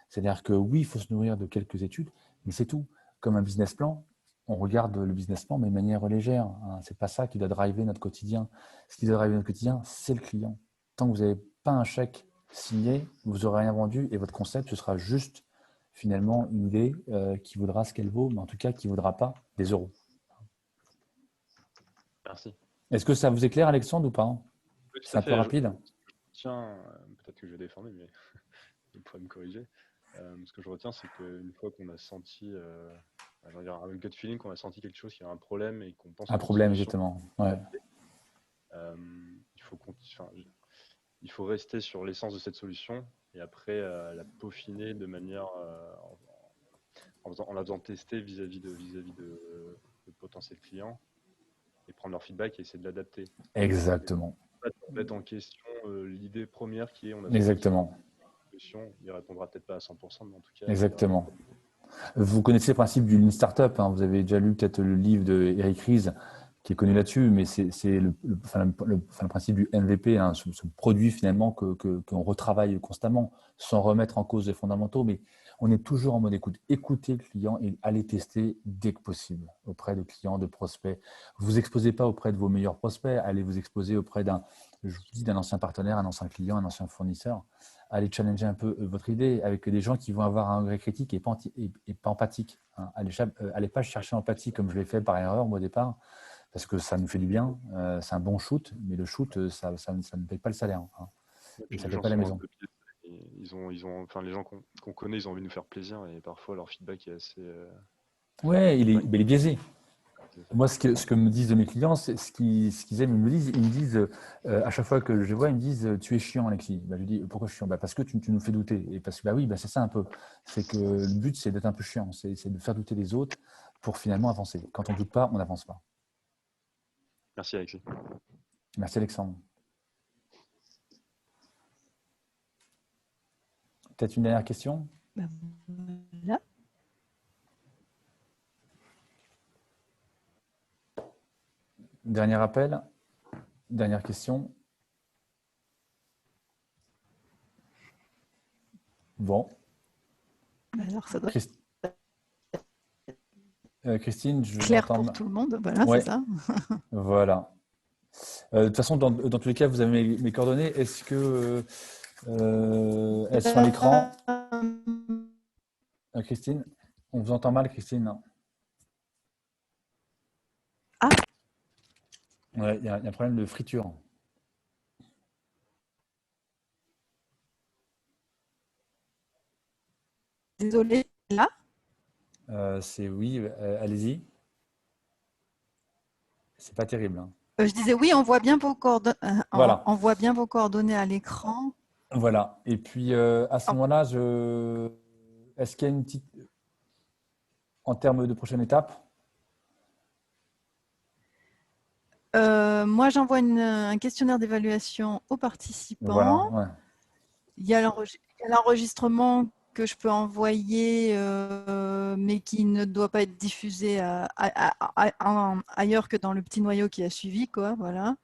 A: C'est-à-dire que oui, il faut se nourrir de quelques études, mais c'est tout. Comme un business plan, on regarde le business plan, mais de manière légère. Ce n'est pas ça qui doit driver notre quotidien. Ce qui doit driver notre quotidien, c'est le client. Tant que vous n'avez pas un chèque signé, vous n'aurez rien vendu et votre concept, ce sera juste finalement une idée qui vaudra ce qu'elle vaut, mais en tout cas qui ne vaudra pas des euros.
E: Merci.
A: Est-ce que ça vous est clair, Alexandre, ou pas?
E: Oui, tout
A: C'est
E: à
A: un peu
E: fait.
A: rapide.
E: Tiens, peut-être que je vais déformer, mais vous pourrez me corriger. Ce que je retiens, c'est qu'une fois qu'on a senti, je veux dire, un gut feeling, qu'on a senti quelque chose, qu'il y a un problème et qu'on pense à
A: Un
E: une
A: problème,
E: solution,
A: exactement. Ouais.
E: il faut rester sur l'essence de cette solution et après la peaufiner de manière en la faisant tester vis-à-vis de potentiels clients et prendre leur feedback et essayer de l'adapter.
A: Exactement.
E: Pas de mettre en question l'idée première qui est on a
A: Exactement.
E: une solution, il répondra peut-être pas à 100%, mais en tout cas.
A: Exactement. Vous connaissez le principe du Lean Startup, hein. Vous avez déjà lu peut-être le livre de Eric Ries qui est connu là-dessus, mais c'est le principe du MVP, hein, ce produit finalement qu'on retravaille constamment sans remettre en cause les fondamentaux, mais on est toujours en mode écoute. Écoutez le client et allez tester dès que possible auprès de clients, de prospects. Vous exposez pas auprès de vos meilleurs prospects, allez vous exposer auprès d'un ancien partenaire, un ancien client, un ancien fournisseur. Allez challenger un peu votre idée avec des gens qui vont avoir un regret critique et pas empathique. Hein. Allez pas chercher empathie comme je l'ai fait par erreur moi, au départ, parce que ça nous fait du bien. C'est un bon shoot, mais le shoot, ça ne paye pas le salaire. Hein. Et ça ne paye pas la maison.
E: Les gens qu'on connaît, ils ont envie de nous faire plaisir et parfois leur feedback est assez.
A: Ouais, il est biaisé. Moi, ce que me disent mes clients, c'est ce qu'ils aiment. Ils me disent à chaque fois que je les vois, ils me disent tu es chiant, Alexis. Je lui dis pourquoi je suis chiant? Parce que tu nous fais douter. Et parce que oui, c'est ça un peu. C'est que le but, c'est d'être un peu chiant. C'est de faire douter les autres pour finalement avancer. Quand on ne doute pas, on n'avance pas.
E: Merci, Alexis.
A: Merci, Alexandre. Peut-être une dernière question?
B: Voilà.
A: Dernier appel? Dernière question? Bon.
B: Alors, ça doit
A: Christine, je
B: clair
A: m'entends.
B: pour tout le monde. Voilà,
A: Ouais.
B: c'est ça.
A: Voilà. De toute façon, dans tous les cas, vous avez mes coordonnées. Est-ce que elles sont à l'écran? Christine, on vous entend mal, Christine? Non.
B: Ah.
A: Ouais, il y a un problème de friture.
B: Désolée, là.
A: C'est oui, allez-y. C'est pas terrible. Hein.
B: Je disais oui, on voit bien vos coordonnées.
A: Voilà.
B: On voit bien vos coordonnées à l'écran.
A: Voilà. Et puis à ce moment-là, est-ce qu'il y a une petite, en termes de prochaine étape?
B: Moi, j'envoie un questionnaire d'évaluation aux participants.
A: Voilà, ouais.
B: Il y a l'enregistrement que je peux envoyer, mais qui ne doit pas être diffusé ailleurs que dans le petit noyau qui a suivi, quoi, voilà.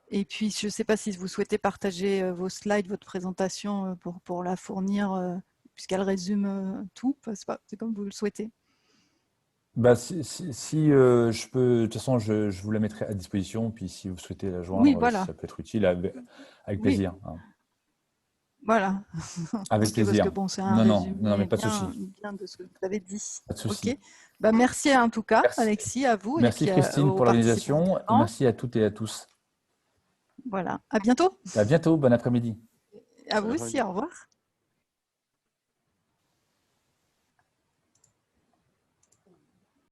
B: Et puis, je ne sais pas si vous souhaitez partager vos slides, votre présentation pour la fournir, puisqu'elle résume tout. C'est comme vous le souhaitez.
A: Si je peux, de toute façon, je vous la mettrai à disposition. Puis si vous souhaitez la joindre,
B: oui, voilà.
A: ça peut être utile avec plaisir.
B: Oui.
A: Hein.
B: Voilà.
A: Avec plaisir.
B: Parce que bon, c'est un
A: non, mais pas de souci.
B: Bien de ce que vous avez dit.
A: Pas de souci.
B: Okay. Merci en tout cas,
A: merci.
B: Alexis, à vous.
A: Merci
B: et puis
A: Christine pour l'organisation. Merci à toutes et à tous.
B: Voilà. À bientôt.
A: À bientôt. Bon après-midi.
B: À vous aussi. Au revoir.